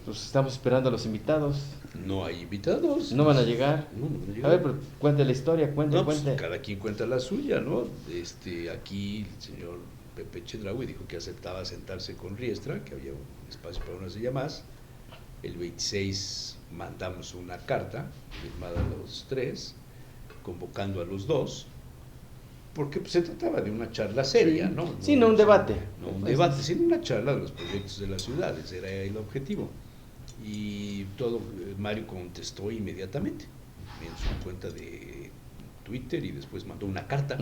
pues estamos esperando a los invitados. No hay invitados. No van a llegar. No van a A llegar. ver, pero cuente la historia, cuente. Cada quien cuenta la suya, ¿no? Aquí el señor Pepe Chedraui dijo que aceptaba sentarse con Riestra, que había un espacio para una silla más. El 26 mandamos una carta firmada a los tres, convocando a los dos, porque pues, se trataba de una charla seria, ¿no? Sí, no un debate. No un debate, sino una charla de los proyectos de la ciudad, ese era el objetivo. Y Mario contestó inmediatamente en su cuenta de Twitter y después mandó una carta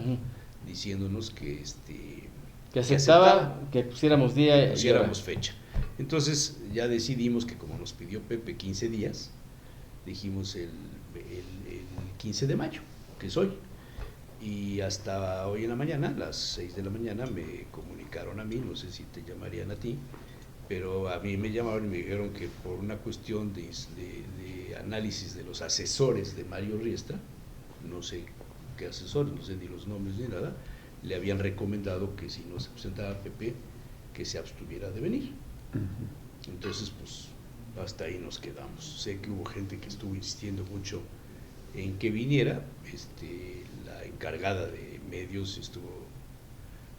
diciéndonos que aceptaba que pusiéramos día y pusiéramos fecha. Entonces ya decidimos que como nos pidió Pepe 15 días, dijimos el 15 de mayo, que es hoy. Y hasta hoy en la mañana, a las 6 de la mañana, me comunicaron a mí, no sé si te llamarían a ti, pero a mí me llamaron y me dijeron que por una cuestión de análisis de los asesores de Mario Riestra, no sé qué asesores, no sé ni los nombres ni nada, le habían recomendado que si no se presentaba Pepe, que se abstuviera de venir. Entonces, pues, hasta ahí nos quedamos. Sé que hubo gente que estuvo insistiendo mucho en que viniera, la encargada de medios estuvo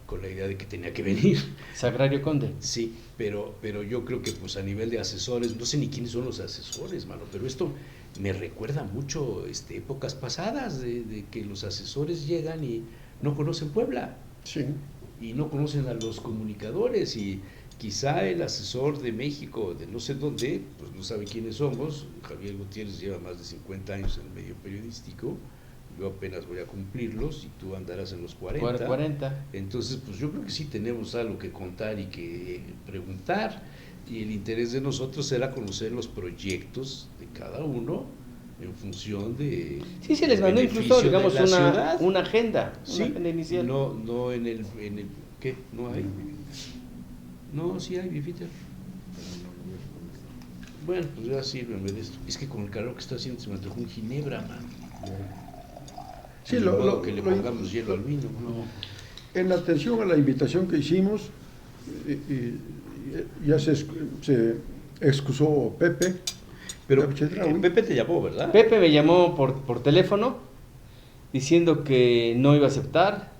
con la idea de que tenía que venir. Sagrario Conde. Sí, pero yo creo que pues a nivel de asesores, no sé ni quiénes son los asesores, mano, pero esto me recuerda mucho épocas pasadas de que los asesores llegan y no conocen Puebla. Sí. Y no conocen a los comunicadores y quizá el asesor de México, de no sé dónde, pues no sabe quiénes somos. Javier Gutiérrez lleva más de 50 años en el medio periodístico, yo apenas voy a cumplirlos y tú andarás en los 40. Entonces, pues yo creo que sí tenemos algo que contar y que preguntar, y el interés de nosotros era conocer los proyectos de cada uno en función de... Sí, se les mandó incluso, digamos, una agenda, sí, una agenda inicial. No en el ¿qué? ¿No hay? No, sí hay, Bifita. Bueno, pues ya sírveme de esto. Es que con el calor que está haciendo se me antojó un ginebra, man. Sí, que le pongamos hielo al vino, ¿no? En atención a la invitación que hicimos, ya se excusó Pepe. Pero Pepe te llamó, ¿verdad? Pepe me llamó por teléfono diciendo que no iba a aceptar,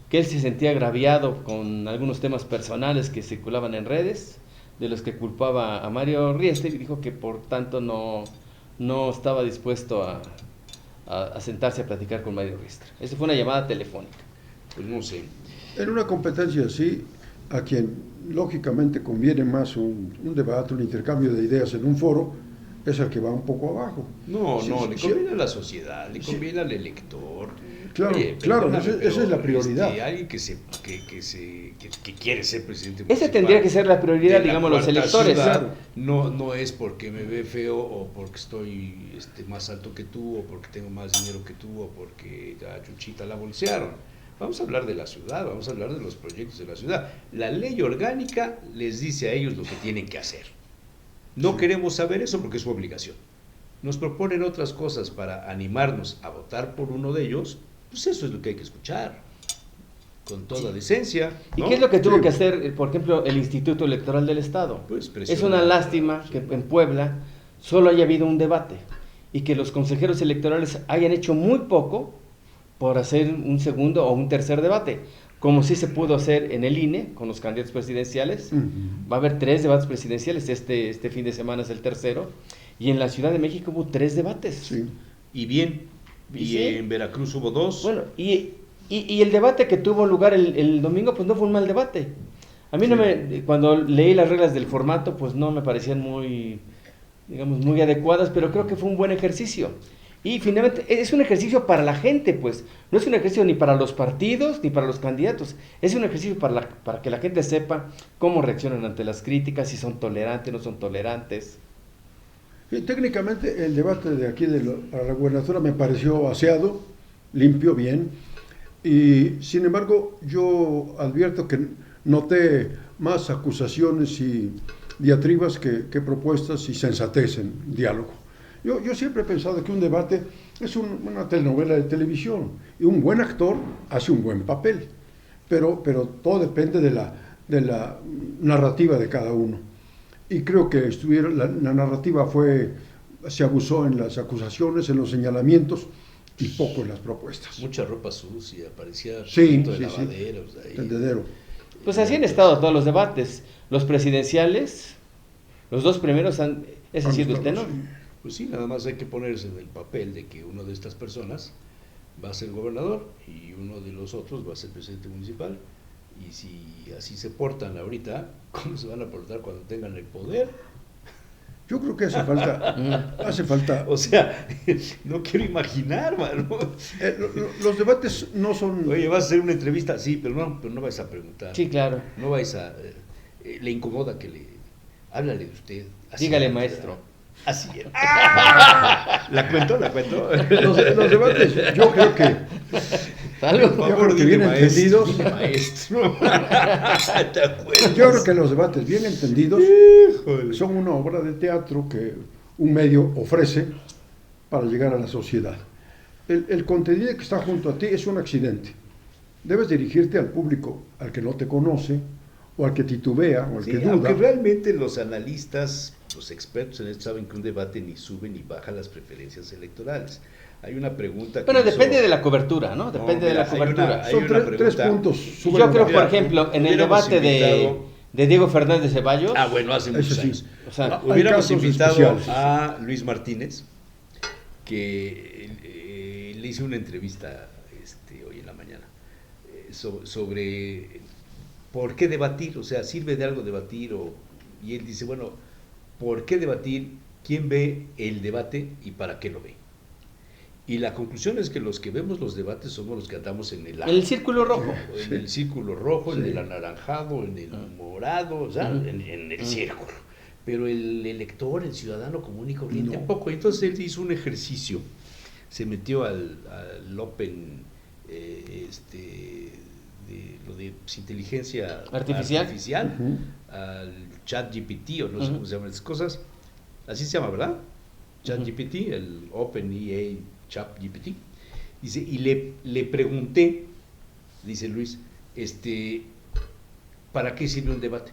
que él se sentía agraviado con algunos temas personales que circulaban en redes, de los que culpaba a Mario Riestra, y dijo que por tanto no estaba dispuesto a sentarse a platicar con Mario Riestra. Esa fue una llamada telefónica. Pues no sé. En una competencia así, a quien lógicamente conviene más un debate, un intercambio de ideas en un foro, es el que va un poco abajo. No, le conviene a la sociedad, le conviene al elector. Claro, esa es la prioridad. Alguien que quiere ser presidente municipal. Esa tendría que ser la prioridad, digamos, los electores. Ciudad, no es porque me ve feo o porque estoy más alto que tú o porque tengo más dinero que tú o porque a Chuchita la bolsearon. Vamos a hablar de la ciudad, vamos a hablar de los proyectos de la ciudad. La ley orgánica les dice a ellos lo que tienen que hacer. No queremos saber eso porque es su obligación. Nos proponen otras cosas para animarnos a votar por uno de ellos, pues eso es lo que hay que escuchar, con toda decencia, ¿no? ¿Y qué es lo que tuvo que hacer, por ejemplo, el Instituto Electoral del Estado? Pues es una lástima que en Puebla solo haya habido un debate y que los consejeros electorales hayan hecho muy poco por hacer un segundo o un tercer debate, como sí se pudo hacer en el INE con los candidatos presidenciales. Va a haber 3 debates presidenciales, este fin de semana es el tercero, y en la Ciudad de México hubo 3 debates. Sí. Y bien, y en Veracruz hubo 2. Bueno, y el debate que tuvo lugar el domingo, pues no fue un mal debate. A mí cuando leí las reglas del formato, pues no me parecían muy adecuadas, pero creo que fue un buen ejercicio. Y finalmente es un ejercicio para la gente, pues. No es un ejercicio ni para los partidos ni para los candidatos. Es un ejercicio para que la gente sepa cómo reaccionan ante las críticas, si son tolerantes, no son tolerantes. Y técnicamente el debate de aquí de la gubernatura me pareció aseado, limpio, bien. Y sin embargo yo advierto que noté más acusaciones y diatribas que propuestas y sensatez en diálogo. Yo siempre he pensado que un debate es una telenovela de televisión y un buen actor hace un buen papel, pero todo depende de la narrativa de cada uno. y creo que la narrativa se abusó en las acusaciones, en los señalamientos y poco en las propuestas. Mucha ropa sucia, parecía Sí, de sí, lavaderos ahí. Tendedero. Pues así han estado todos los debates. Los presidenciales, los dos primeros ese ha sido el tenor. Pues sí, nada más hay que ponerse en el papel de que uno de estas personas va a ser gobernador y uno de los otros va a ser presidente municipal. Y si así se portan ahorita, ¿cómo se van a portar cuando tengan el poder? Yo creo que hace falta. O sea, no quiero imaginar, mano. Los debates no son. Oye, vas a hacer una entrevista, sí, pero no vais a preguntar. Sí, claro. No vais a. Le incomoda que háblale de usted. Así Dígale, es, maestro. Así es. ¡Ah! ¿La cuento? Los debates, yo creo que. Salud. Yo creo que bien entendidos. Maestro. ¿Te acuerdas? Yo creo que los debates bien entendidos Híjole. son una obra de teatro que un medio ofrece para llegar a la sociedad. El contenido que está junto a ti es un accidente. Debes dirigirte al público, al que no te conoce, o al que titubea, o al Sí, que duda. aunque realmente los analistas, los expertos en esto saben que un debate ni sube ni baja las preferencias electorales. Hay una pregunta que Bueno, hizo- depende de la cobertura, ¿no? Depende de mira, la cobertura. hay Son una tres pregunta. puntos. Yo creo, por Mira, ejemplo, en el hubiéramos debate invitado- de Diego Fernández Ceballos, Ah, bueno, hace muchos Eso sí. años. o sea, Hay Hubiéramos casos invitado especiales. a Luis Martínez, que le hice una entrevista hoy en la mañana sobre por qué debatir, o sea, sirve de algo debatir, y él dice, bueno, ¿por qué debatir? ¿Quién ve el debate y para qué lo ve? Y la conclusión es que los que vemos los debates somos los que andamos en el círculo rojo. en el círculo rojo, en Sí. el anaranjado, en el morado, o sea, en el círculo. Pero el elector, el ciudadano común y corriente, No. poco. Entonces él hizo un ejercicio, se metió al Open, de lo de inteligencia Artificial. Ujú. al chat GPT, o no sé Ujú. cómo se llaman esas cosas. Así se llama, ¿verdad? Chat Ujú. GPT, el Open EA Chat GPT. Dice, y le pregunté, dice Luis, ¿para qué sirve un debate?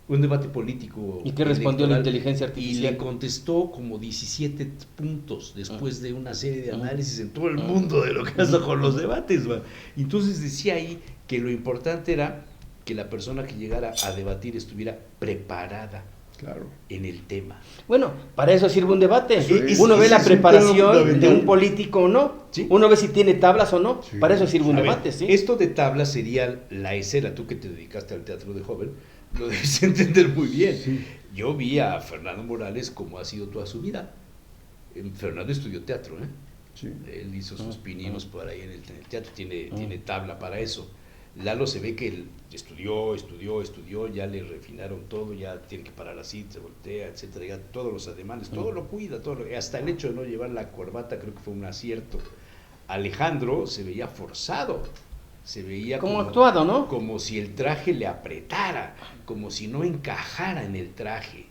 Un debate político. ¿Y qué respondió la electoral. inteligencia Y artificial? le contestó como 17 puntos después de una serie de Ah. análisis en todo el mundo de lo que pasa con los debates. Man. Entonces decía ahí que lo importante era que la persona que llegara a debatir estuviera preparada Claro. en el tema. Bueno, para eso sirve un debate. Sí. Uno ve la Ese es un preparación tema de fundamental. un político o no. Sí. Uno ve si tiene tablas o no. Sí. Para eso sirve un A ver, debate, ¿sí? Esto de tabla sería la escena, tú que te dedicaste al teatro de joven, lo debes entender muy bien. Sí. Yo vi a Fernando Morales como ha sido toda su vida. Fernando estudió teatro, ¿eh? Sí. Él hizo sus pininos por ahí en el teatro, tiene tabla para eso. Lalo se ve que él estudió, ya le refinaron todo, ya tiene que parar así, se voltea, etcétera, ya todos los ademanes, todo lo cuida, hasta el hecho de no llevar la corbata creo que fue un acierto. Alejandro se veía forzado, se veía Como actuado, ¿no? como si el traje le apretara, como si no encajara en el traje.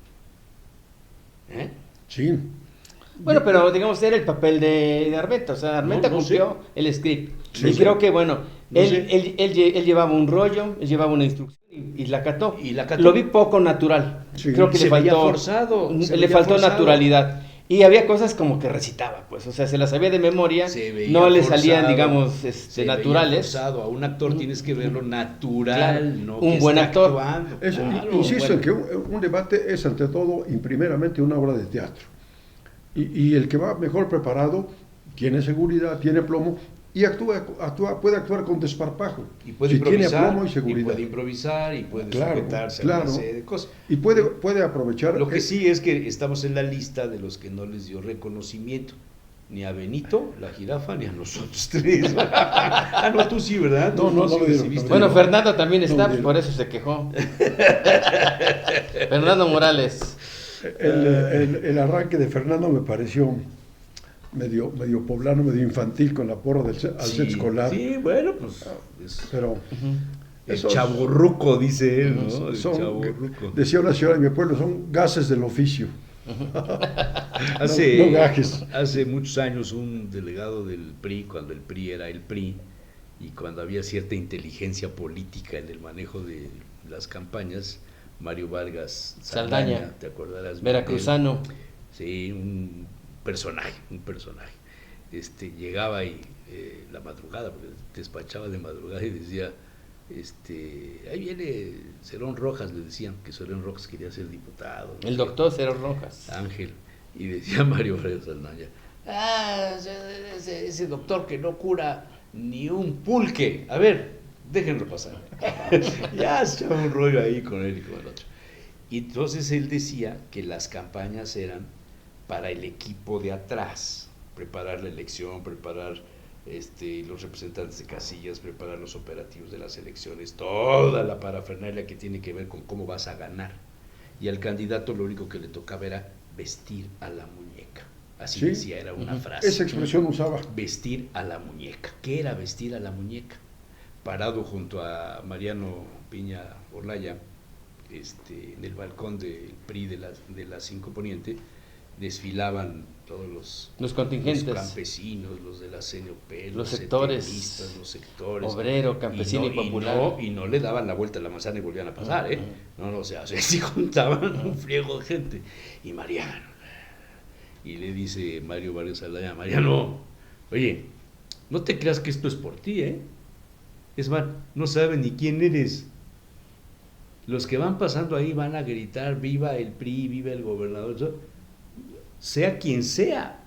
¿Eh? Sí. Bueno, pero digamos, era el papel de Armenta. O sea, Armenta No cumplió el script. Sí, y sí. creo que, bueno, No él, sé. él llevaba un rollo, él llevaba una instrucción y la acató. Y la acató. Lo vi poco natural. Sí. Creo que Se le veía faltó, forzado, se le veía faltó forzado. naturalidad. Y había cosas como que recitaba, pues, o sea, se las sabía de memoria, Se veía no le forzado, salían, digamos, se veía naturales. forzado. A un actor tienes que verlo natural, Claro, no un que buen esté actor. actuando. Es- Claro, insisto en bueno. que un debate es ante todo y primeramente una obra de teatro. Y el que va mejor preparado tiene seguridad, tiene plomo y puede actuar con desparpajo. Y puede si tiene improvisar, plomo y seguridad. Y puede Claro, sujetarse a claro. una serie de cosas. Y puede aprovechar. Lo que sí es que estamos en la lista de los que no les dio reconocimiento. Ni a Benito, la jirafa, ni a nosotros tres. Ah, no, tú sí, ¿verdad? Tú No, sí me dieron, recibiste. Bueno, no. Fernando también No, está, bien. por eso se quejó. Fernando Morales. El arranque de Fernando me pareció medio poblano, medio infantil con la porra al set escolar. Sí, bueno, pues. Pero El esos- chavorruco, dice él, ¿no? El son, chavorruco. decía una señora de mi pueblo, son gases del oficio. Hace, no gajes. hace muchos años un delegado del PRI, cuando el PRI era el PRI, y cuando había cierta inteligencia política en el manejo de las campañas, Mario Vargas Saldaña, te acordarás. veracruzano. Sí, un personaje. Llegaba y la madrugada, porque despachaba de madrugada y decía, ahí viene Cerón Rojas, le decían que Cerón Rojas quería ser diputado. El doctor Cerón Rojas. Ángel. Y decía Mario Vargas Saldaña, ese doctor que no cura ni un pulque. A ver, déjenlo pasar. Ya se echaba un rollo ahí con él y con el otro. Y entonces él decía que las campañas eran para el equipo de atrás, preparar la elección, preparar los representantes de casillas, preparar los operativos de las elecciones, toda la parafernalia que tiene que ver con cómo vas a ganar. Y al candidato lo único que le tocaba era vestir a la muñeca. Así sí, decía, era una frase. Esa expresión usaba. Vestir a la muñeca. ¿Qué era vestir a la muñeca? Parado junto a Mariano Piña Olaya, en el balcón del PRI de la 5 Poniente, desfilaban todos los contingentes, los campesinos, los de la CNOP, los sectores, los sectores, obrero, campesino y popular, y no le daban la vuelta a la manzana y volvían a pasar, o sea, sí juntaban un friego de gente. Y Mariano, y le dice Mario Vargas Saldaña, Mariano, oye, no te creas que esto es por ti, es más, no saben ni quién eres. Los que van pasando ahí van a gritar viva el PRI, viva el gobernador, sea quien sea.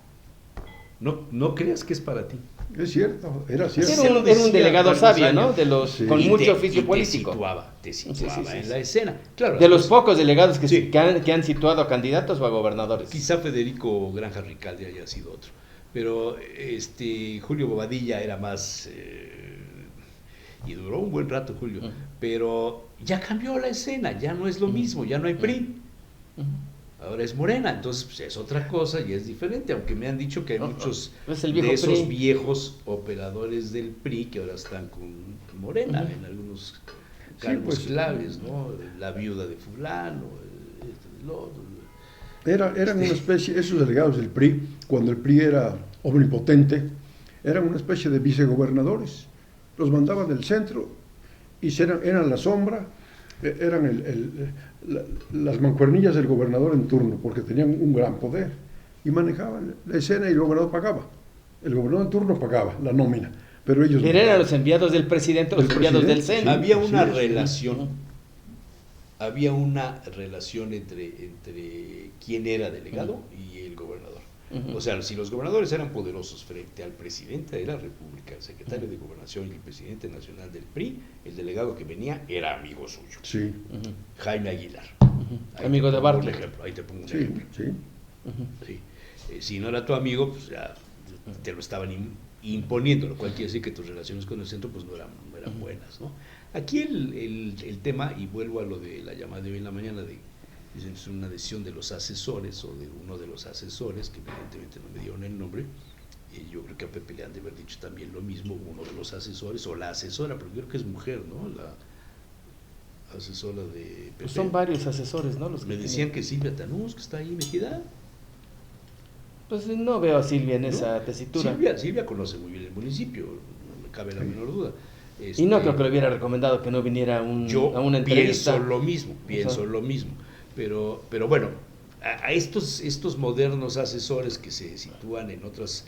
No creas que es para ti. Es cierto, era cierto. Era un delegado sabio, ¿no? De los sí. con mucho oficio político. Te situaba en la escena. Claro, de los pocos delegados que han situado a candidatos o a gobernadores. Quizá Federico Granja Ricalde haya sido otro. Pero Julio Bobadilla era más... y duró un buen rato Julio. Pero ya cambió la escena, ya no es lo mismo, ya no hay PRI. Ahora es Morena, entonces pues, es otra cosa y es diferente, aunque me han dicho que hay muchos de esos viejos operadores del PRI que ahora están con Morena, en algunos cargos claves, ¿no? La viuda de fulano, Eran una especie, esos delegados del PRI, cuando el PRI era omnipotente, eran una especie de vicegobernadores. Los mandaban del centro y eran la sombra, eran las mancuernillas del gobernador en turno, porque tenían un gran poder y manejaban la escena y el gobernador pagaba. El gobernador en turno pagaba la nómina, pero ellos... Eran los enviados del presidente, los enviados del CEN. Sí, había una relación, entre quién era delegado y el gobernador. O sea, si los gobernadores eran poderosos frente al presidente de la República, el secretario de Gobernación y el presidente nacional del PRI, el delegado que venía era amigo suyo. Sí. Jaime Aguilar. Amigo de Bartlett. Ahí te pongo un ejemplo. Sí. Si no era tu amigo, pues ya te lo estaban imponiendo, lo cual quiere decir que tus relaciones con el centro pues no eran buenas, ¿no? Aquí el tema, y vuelvo a lo de la llamada de hoy en la mañana, es una decisión de los asesores o de uno de los asesores, que evidentemente no me dieron el nombre, y yo creo que a Pepe le han de haber dicho también lo mismo, uno de los asesores, o la asesora, pero yo creo que es mujer, ¿no? La asesora de Pepe. Pues son varios asesores, ¿no? Los me decían que Silvia Tanús, que está ahí metida. Pues no veo a Silvia en esa tesitura. Silvia conoce muy bien el municipio, no me cabe la menor duda. Y no creo que le hubiera recomendado que no viniera a una entrevista. Pienso lo mismo. Pero bueno, a estos modernos asesores que se sitúan en otras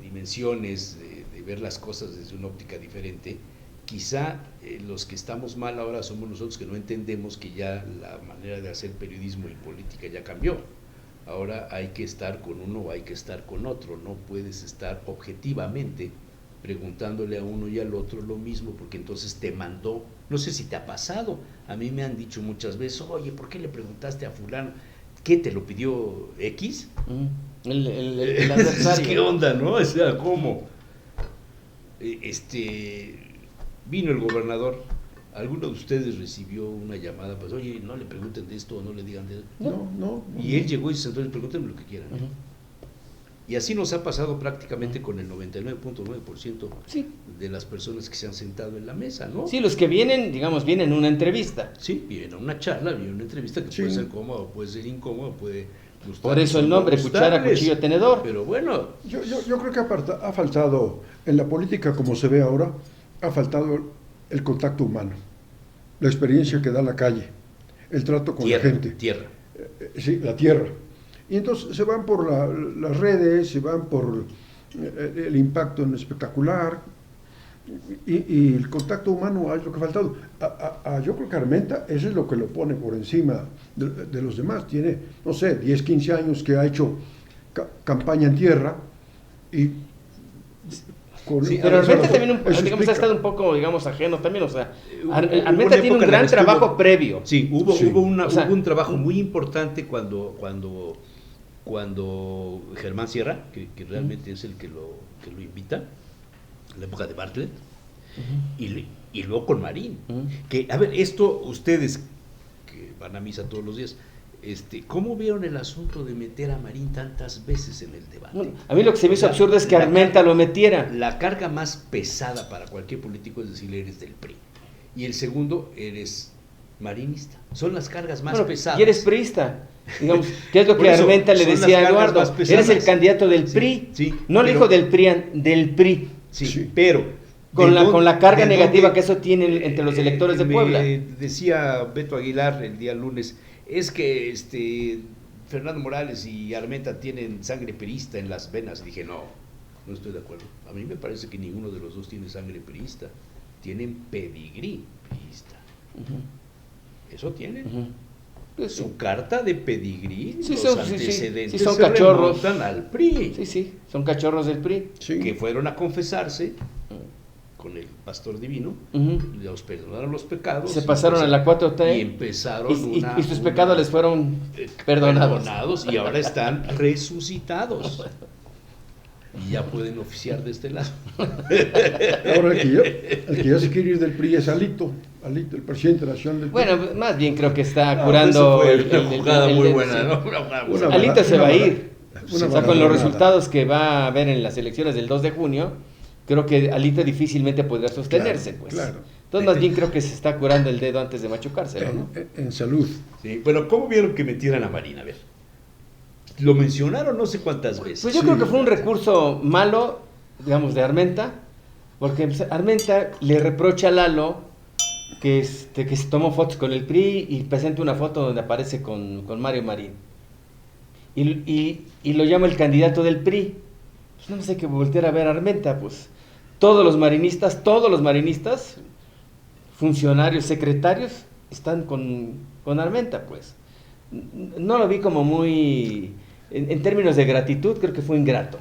dimensiones de ver las cosas desde una óptica diferente, quizá los que estamos mal ahora somos nosotros que no entendemos que ya la manera de hacer periodismo y política ya cambió. Ahora hay que estar con uno o hay que estar con otro, no puedes estar objetivamente preguntándole a uno y al otro lo mismo, porque entonces te mandó, no sé si te ha pasado, a mí me han dicho muchas veces, oye, ¿por qué le preguntaste a fulano? ¿Qué te lo pidió X? El adversario. ¿Qué onda, no? O sea, ¿cómo? Vino el gobernador, ¿alguno de ustedes recibió una llamada? Pues, oye, no le pregunten de esto o no le digan de esto. No. Y él llegó y se sentó y pregúntenme lo que quieran. Y así nos ha pasado prácticamente con el 99.9% de las personas que se han sentado en la mesa, ¿no? Sí, los que vienen, digamos, vienen a una entrevista. Sí, vienen a una charla, vienen a una entrevista que puede ser cómoda, puede ser incómoda, puede gustar. Por eso el nombre, cuchara, cuchillo, tenedor. Pero bueno. Yo creo que ha faltado, en la política como se ve ahora, ha faltado el contacto humano, la experiencia que da la calle, el trato con Tierra, la gente. Tierra. Sí, la tierra. Y entonces se van por las redes, se van por el impacto en espectacular, y el contacto humano es lo que ha faltado. Yo creo que Armenta, eso es lo que lo pone por encima de los demás. Tiene, no sé, 10, 15 años que ha hecho campaña en tierra y... Sí, Pero Armenta también, eso digamos, explica. ha estado un poco, digamos, ajeno también, o sea, Hubo Armenta una tiene un época en la gran que estuvo- trabajo previo. Sí, hubo Sí. O sea, hubo un trabajo muy importante cuando Germán Sierra, que realmente es el que lo invita, en la época de Bartlett, y luego con Marín. Ujú. Que, a ver, esto ustedes que van a misa todos los días, ¿cómo vieron el asunto de meter a Marín tantas veces en el debate? No, a mí lo que se me O hizo sea, absurdo es que la Armenta carga- lo metiera. La carga más pesada para cualquier político es decirle eres del PRI. Y el segundo, eres marinista. Son las cargas más Bueno, pesadas. y eres priista. Digamos, ¿qué es lo Por que eso, Armenta le son las decía a cargas Eduardo? más pesadas. Eres el candidato del Sí, PRI. sí, No le pero- dijo del PRI. Sí, Sí. pero... Con ¿de la carga de negativa dónde- que eso tiene entre los electores de me Puebla? Decía Beto Aguilar el día lunes, es que Fernando Morales y Armenta tienen sangre perista en las venas. Dije, no estoy de acuerdo. A mí me parece que ninguno de los dos tiene sangre perista. Tienen pedigrí perista. Ujú, Eso tienen. ujú. Pues sí. Su carta de pedigrí, Sí, los son- sí, sí, antecedentes sí, son se cachorros. remontan al PRI, Sí, son cachorros del PRI. Sí. que fueron a confesarse con el pastor divino, Ujú. los perdonaron los pecados. Se pasaron a la 4T y empezaron y sus pecados les fueron perdonados. y ahora están resucitados. Y ya pueden oficiar de este lado. Ahora el que ya se quiere ir del PRI es Alito, el presidente nacional del PRI. Bueno, más bien creo que está No, curando eso fue el- una el- jugada el- muy el- buena, sí. ¿no? Una jugada muy Una buena. Alito se va a ir. Una O sea, con barbaridad. los resultados que va a haber en las elecciones del 2 de junio, creo que Alito difícilmente podrá sostenerse, Claro, pues. claro. Entonces, más bien creo que se está curando el dedo antes de machucárselo, ¿no? En salud. Sí, bueno, ¿cómo vieron que metieran a Marina? A ver. Lo mencionaron no sé cuántas veces. Pues yo Sí. creo que fue un recurso malo, digamos, de Armenta, porque pues, Armenta le reprocha a Lalo que se tomó fotos con el PRI y presenta una foto donde aparece con Mario Marín. Y lo llama el candidato del PRI. Pues no sé, que voltear a ver a Armenta, pues todos los marinistas, funcionarios, secretarios, están con Armenta, pues. No lo vi como muy, en términos de gratitud, creo que fue ingrato.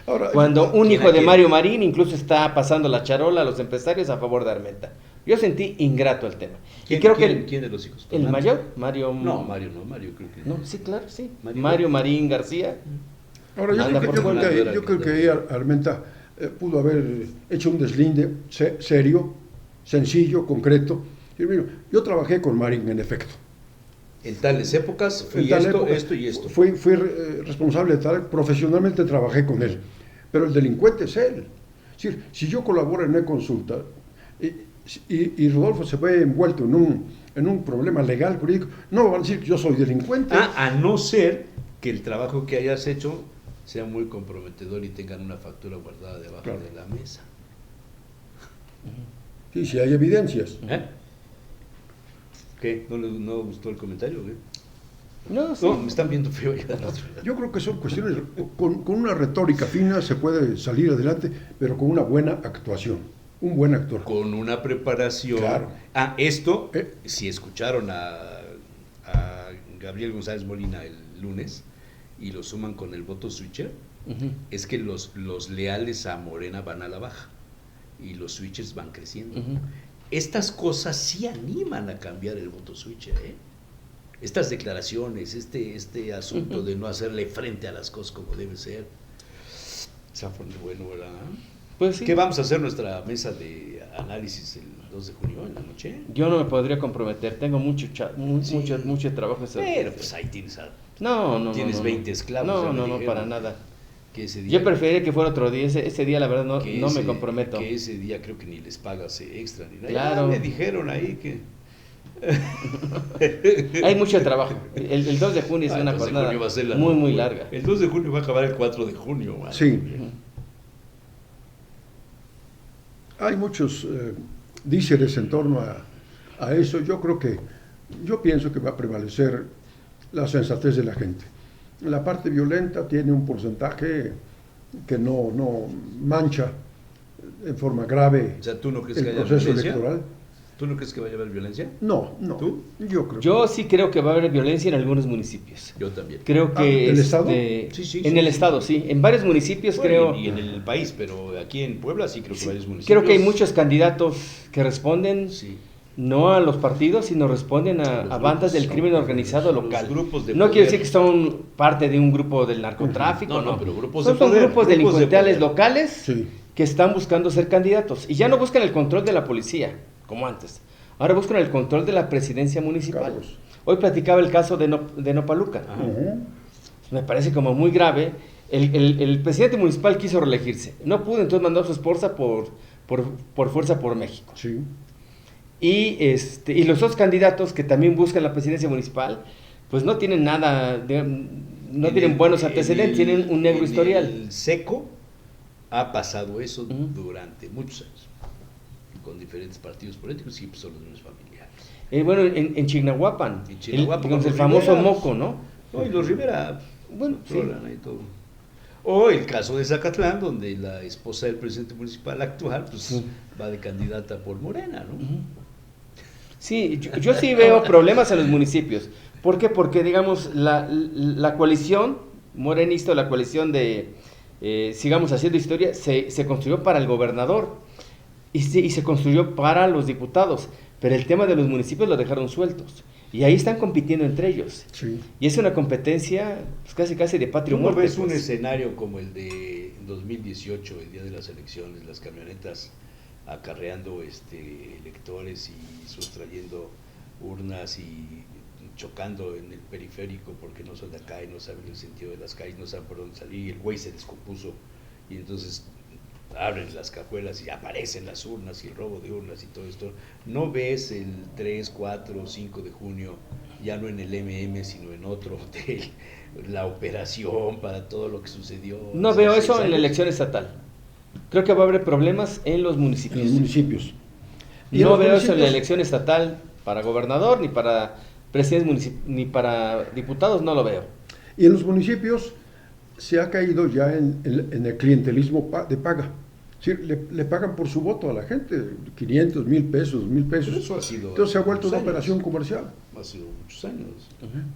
Ahora, Cuando un ¿quién hijo a de quién? Mario Marín incluso está pasando la charola a los empresarios a favor de Armenta. Yo sentí ingrato el tema. Y creo que ¿Quién de los hijos? el ¿Fernando? mayor, Mario... No, Mario creo que No, sí, claro, sí. Mario- Mario Marín García. Ahora, yo Anda creo, por yo creo Puebla. que, yo creo que ahí Armenta pudo haber hecho un deslinde serio, sencillo, concreto. Y mira, yo trabajé con Marín, en efecto. en tales épocas fui En tal esto, época, esto y esto. Fui responsable de tal, profesionalmente trabajé con él. Pero el delincuente es él. Es decir, si yo colaboro en una consulta y Rodolfo se ve envuelto en un problema legal, jurídico, no van a decir que yo soy delincuente. A no ser que el trabajo que hayas hecho sea muy comprometedor y tengan una factura guardada debajo Claro. de la mesa. Sí, si hay evidencias. ¿Eh? ¿Qué? ¿No gustó el comentario? ¿Qué? No, sí. No, me están viendo feo ya del otro lado. Yo creo que son cuestiones, con una retórica fina se puede salir adelante, pero con una buena actuación, un buen actor. Con una preparación. Claro. Esto, Eh. si escucharon a Gabriel González Molina el lunes y lo suman con el voto switcher, Ujú. es que los leales a Morena van a la baja y los switchers van creciendo. Ujú. Estas cosas sí animan a cambiar el voto switcher, ¿eh? Estas declaraciones, este asunto Ujú. de no hacerle frente a las cosas como debe ser. Zafón de bueno, ¿verdad? Pues sí. ¿Qué vamos a hacer nuestra mesa de análisis el 2 de junio en la noche? Yo no me podría comprometer, tengo mucho Sí. mucho trabajo. Pero pues ahí tienes, No, tienes no. 20 esclavos, No, ya me no, dijeron. para nada. que ese día... Yo preferiría que fuera otro día. Ese día, la verdad, no que me ese- comprometo. Que ese día creo que ni les pagas extra ni nada. Claro. Me dijeron ahí que... Hay mucho trabajo. El 2 de junio es Ah, una el 2 de jornada junio va a ser la muy, muy locura. larga. El 2 de junio va a acabar el 4 de junio. man. Sí. Ujú. Hay muchos díceres en torno a eso. Yo creo que yo pienso que va a prevalecer la sensatez de la gente. La parte violenta tiene un porcentaje que no mancha en forma grave O sea, ¿tú no crees el que haya proceso violencia? electoral. ¿Tú no crees que vaya a haber violencia? No, ¿Tú? yo creo Yo sí creo que va a haber violencia en algunos municipios. Yo también. Creo que ¿del estado? Sí, en el estado, sí. En varios municipios Bueno, creo. y en el país, pero aquí en Puebla sí creo que varios municipios. Creo que hay muchos candidatos que responden Sí. no a los partidos, sino responden Los a grupos, bandas del crimen organizado los local. grupos de No poder. quiere decir que son parte de un grupo del narcotráfico, No, no. pero grupos son de poder, grupos grupos de delincuenciales poder. locales Sí. que están buscando ser candidatos. Y ya no buscan el control de la policía, como antes. Ahora buscan el control de la presidencia municipal. Carlos. Hoy platicaba el caso de Nopaluca. Ajá. Ujú. Me parece como muy grave. El presidente municipal quiso reelegirse. No pudo, entonces mandó a su esposa por Fuerza por México. Sí. Y los dos candidatos que también buscan la presidencia municipal, pues no tienen nada, no En tienen el- buenos en antecedentes, el- tienen un negro en historial. El seco ha pasado eso Ujú. durante muchos años, con diferentes partidos políticos y pues, son los mismos familiares. Bueno, en Chignahuapan, En Chignahuapan, digamos, el con famoso Rivera. Moco, ¿no? No, y los Rivera Bueno, sí. controlan y todo. O el caso de Zacatlán, donde la esposa del presidente municipal actual pues, Sí. va de candidata por Morena, ¿no? Ujú. Sí, yo sí veo problemas en los municipios. ¿Por qué? Porque, digamos, la coalición morenista, la coalición de Sigamos Haciendo Historia, se construyó para el gobernador y se construyó para los diputados, pero el tema de los municipios lo dejaron sueltos. Y ahí están compitiendo entre ellos. Sí. Y es una competencia pues, casi de patria o ¿Tú no muerte. ves un pues. escenario como el de 2018, el día de las elecciones, las camionetas acarreando electores y sustrayendo urnas y chocando en el periférico porque no son de acá y no saben el sentido de las calles, no saben por dónde salir, y el güey se descompuso y entonces abren las cajuelas y aparecen las urnas y el robo de urnas y todo esto? ¿No ves el 3, 4, 5 de junio, ya no en el sino en otro hotel, la operación para todo lo que sucedió? No hace veo 6 eso en la años? elección estatal. Creo que va a haber problemas en los En municipios. los municipios. Y en No los veo eso en la municipios- elección estatal para gobernador, ni para presidentes ni para diputados, no lo veo. Y en los municipios se ha caído ya en el clientelismo de paga. Es decir, le pagan por su voto a la gente, 500, 1,000 pesos, 2,000 pesos. Pero eso ha sido Entonces se ha vuelto muchos una años. operación comercial. Ha sido muchos años.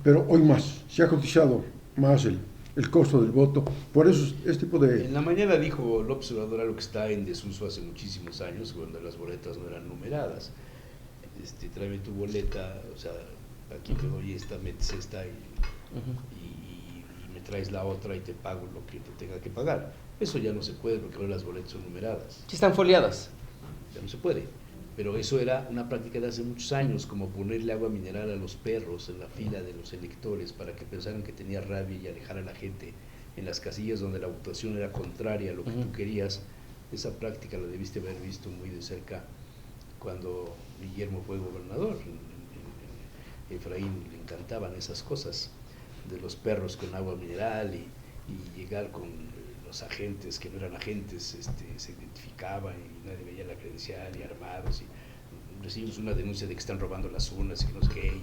Pero hoy más, se ha cotizado más el costo del voto. Por eso este tipo de... En la mañana dijo López Obrador algo que está en desuso hace muchísimos años, cuando las boletas no eran numeradas. Tráeme tu boleta, o sea, aquí te doy esta, metes esta y me traes la otra y te pago lo que te tenga que pagar. Eso ya no se puede porque ahora las boletas son numeradas. Sí están foliadas. Ya no se puede. Pero eso era una práctica de hace muchos años, como ponerle agua mineral a los perros en la fila de los electores para que pensaran que tenía rabia y alejar a la gente en las casillas donde la votación era contraria a lo que tú querías. Esa práctica la debiste haber visto muy de cerca cuando Guillermo fue gobernador. Efraín le encantaban esas cosas de los perros con agua mineral y llegar con los agentes que no eran agentes, se identificaban y nadie veía la credencial y armados y recibimos una denuncia de que están robando las urnas y que no sé qué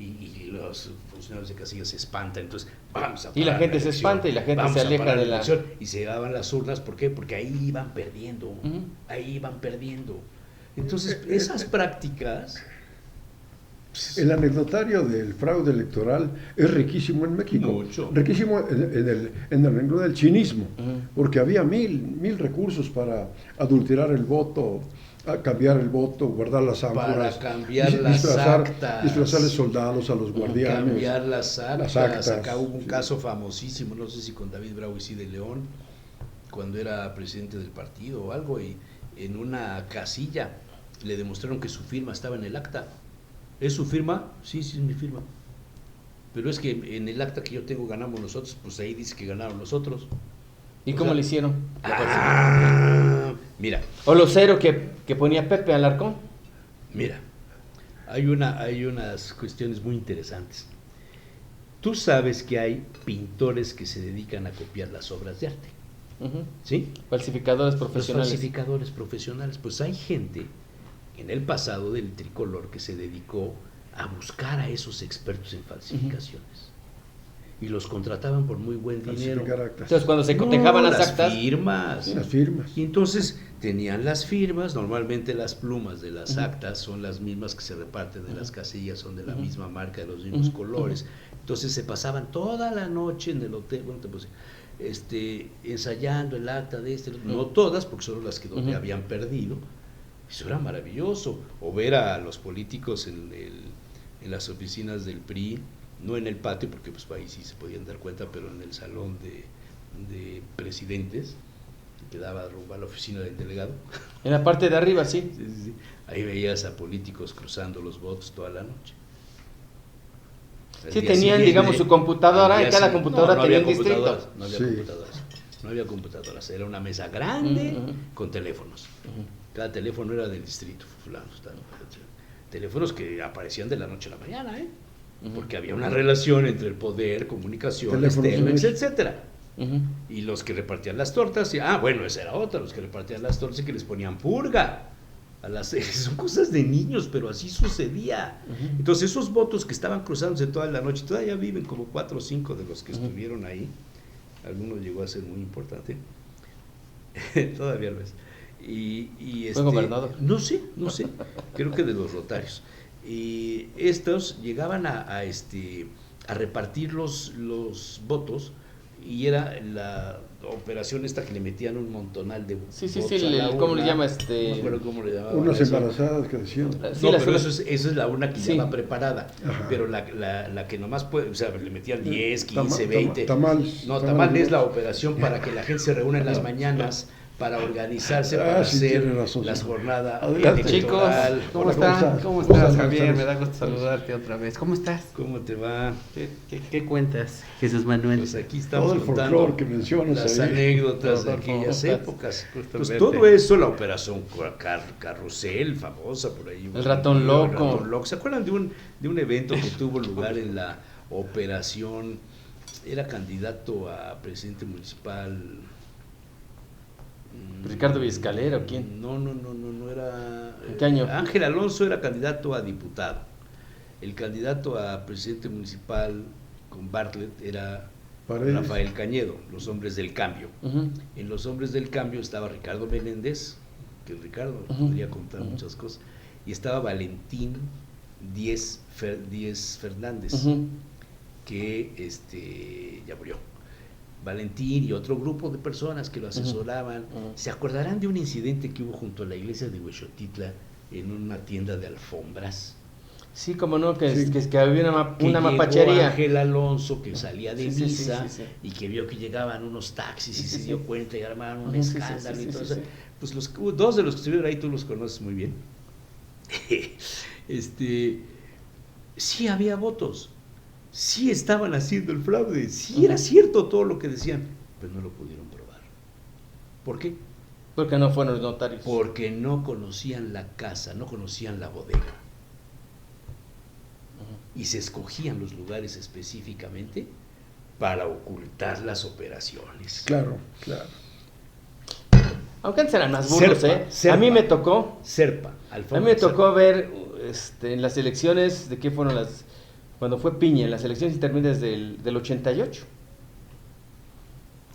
y los funcionarios de casillas se espantan, entonces vamos a parar Y la gente se elección, espanta y la gente vamos se a aleja parar de la la... elección, y se daban las urnas. ¿Por qué? Porque ahí iban perdiendo, Ujú. ahí iban perdiendo. Entonces esas prácticas... El anecdotario del fraude electoral es riquísimo en México. Mucho. Riquísimo en el renglón del cinismo, Ujú. porque había mil recursos para adulterar el voto, cambiar el voto, guardar las ánforas, cambiar las actas. disfrazarle soldados a los guardianes. Cambiar las actas. actas, Acá hubo un sí. caso famosísimo, no sé si con David Bravo y sí de León, cuando era presidente del partido o algo, y en una casilla le demostraron que su firma estaba en el acta. ¿Es su firma? Sí, sí es mi firma. Pero es que en el acta que yo tengo ganamos nosotros, pues ahí dice que ganaron los otros. ¿Y O cómo sea, le hicieron? Mira, O lo cero que ponía Pepe Alarcón. mira, hay unas cuestiones muy interesantes. Tú sabes que hay pintores que se dedican a copiar las obras de arte, Ujú. ¿sí? Falsificadores Los profesionales. falsificadores profesionales. Pues hay gente en el pasado del tricolor que se dedicó a buscar a esos expertos en falsificaciones. Y los contrataban por muy buen dinero. Falsificar actas. Entonces, cuando se cotejaban No, las actas, firmas. Las firmas. Y entonces tenían las firmas, normalmente las plumas de las actas son las mismas que se reparten de las casillas, son de la misma marca, de los mismos colores. Entonces se pasaban toda la noche en el hotel, bueno, pues, ensayando el acta de no todas, porque son las que donde habían perdido. Eso era maravilloso. O ver a los políticos en las oficinas del PRI, no en el patio, porque pues ahí sí se podían dar cuenta, pero en el salón de presidentes, que daba rumbo a la oficina del delegado. en la parte de arriba, sí. Sí. Ahí veías a políticos cruzando los votos toda la noche. Sí, tenían, digamos, su computadora, y cada computadora tenía un distrito. No había Sí. computadoras. No había computadoras. Era una mesa grande con teléfonos. Cada teléfono era del distrito fulano. Teléfonos que aparecían de la noche a la mañana, porque había una relación entre el poder, comunicaciones, Teléfonos, etcétera. Y los que repartían las tortas, bueno, esa era otra, los que repartían las tortas y que les ponían purga. Son cosas de niños, pero así sucedía. Entonces esos votos que estaban cruzándose toda la noche, todavía viven como 4 o 5 de los que estuvieron ahí. Algunos llegó a ser muy importante. Todavía lo es. ¿Fue gobernador? No sé, creo que de los Rotarios. Y estos llegaban a repartir los votos, y era la operación esta que le metían un montonal de Sí, votos a la ¿cómo urna. le llama No me acuerdo cómo le llamaban Unas eso. embarazadas que decían. Sí, No, las pero urnas- eso es la urna que Sí. ya va preparada. Ajá. Pero la que nomás puede, o sea, le metían 10, 15, 20. Tamales. No, tamal es la operación para que la gente se reúna en las mañanas para organizarse, para sí, hacer tiene razón, la sí. jornada Adelante. electoral. ¿Cómo Hola, están? ¿cómo estás? ¿Cómo ¿Cómo estás, estás? Javier? Buenas Me da tardes. gusto saludarte otra vez. ¿Cómo estás? ¿Cómo te va? ¿Qué cuentas, Jesús Manuel? Pues aquí estamos Todo el contando folclore que mencionas las ahí. anécdotas de Todo, aquellas todo. épocas. Pues Justamente. todo eso, la operación Carrusel, famosa por ahí. El ratón loco. El ratón loco. ¿Se acuerdan de un evento que tuvo lugar en la operación? Era candidato a presidente municipal. Ricardo Vizcalera, ¿o quién? No era. ¿En qué año? Ángel Alonso era candidato a diputado. El candidato a presidente municipal con Bartlett era Paredes. Rafael Cañedo, los hombres del cambio. Ujú. En los hombres del cambio estaba Ricardo Menéndez, que Ricardo podría contar muchas cosas, y estaba Valentín Díez Fernández, que ya murió. Valentín y otro grupo de personas que lo asesoraban. ¿Se acordarán de un incidente que hubo junto a la iglesia de Huexotitla en una tienda de alfombras? Sí, como no, que, Sí. que había una Que llegó mapachería. Ángel Alonso, que salía de Sí, sí, misa, sí. y que vio que llegaban unos taxis y Sí, se sí, dio sí. cuenta y armaron un Ujú, sí, sí, escándalo sí, y sí, todo sí, eso. sí. Pues dos de los que estuvieron ahí tú los conoces muy bien. Sí había votos, sí estaban haciendo el fraude, sí era cierto todo lo que decían, pero no lo pudieron probar. ¿Por qué? Porque no fueron los notarios. Porque no conocían la casa, no conocían la bodega. Y se escogían los lugares específicamente para ocultar las operaciones. Claro. Aunque antes eran más burros, Serpa. A mí me tocó, Serpa, a Alfonso mí me tocó Serpa. ver en las elecciones, ¿de qué fueron las? Cuando fue Piña, en las elecciones intermedias del 88.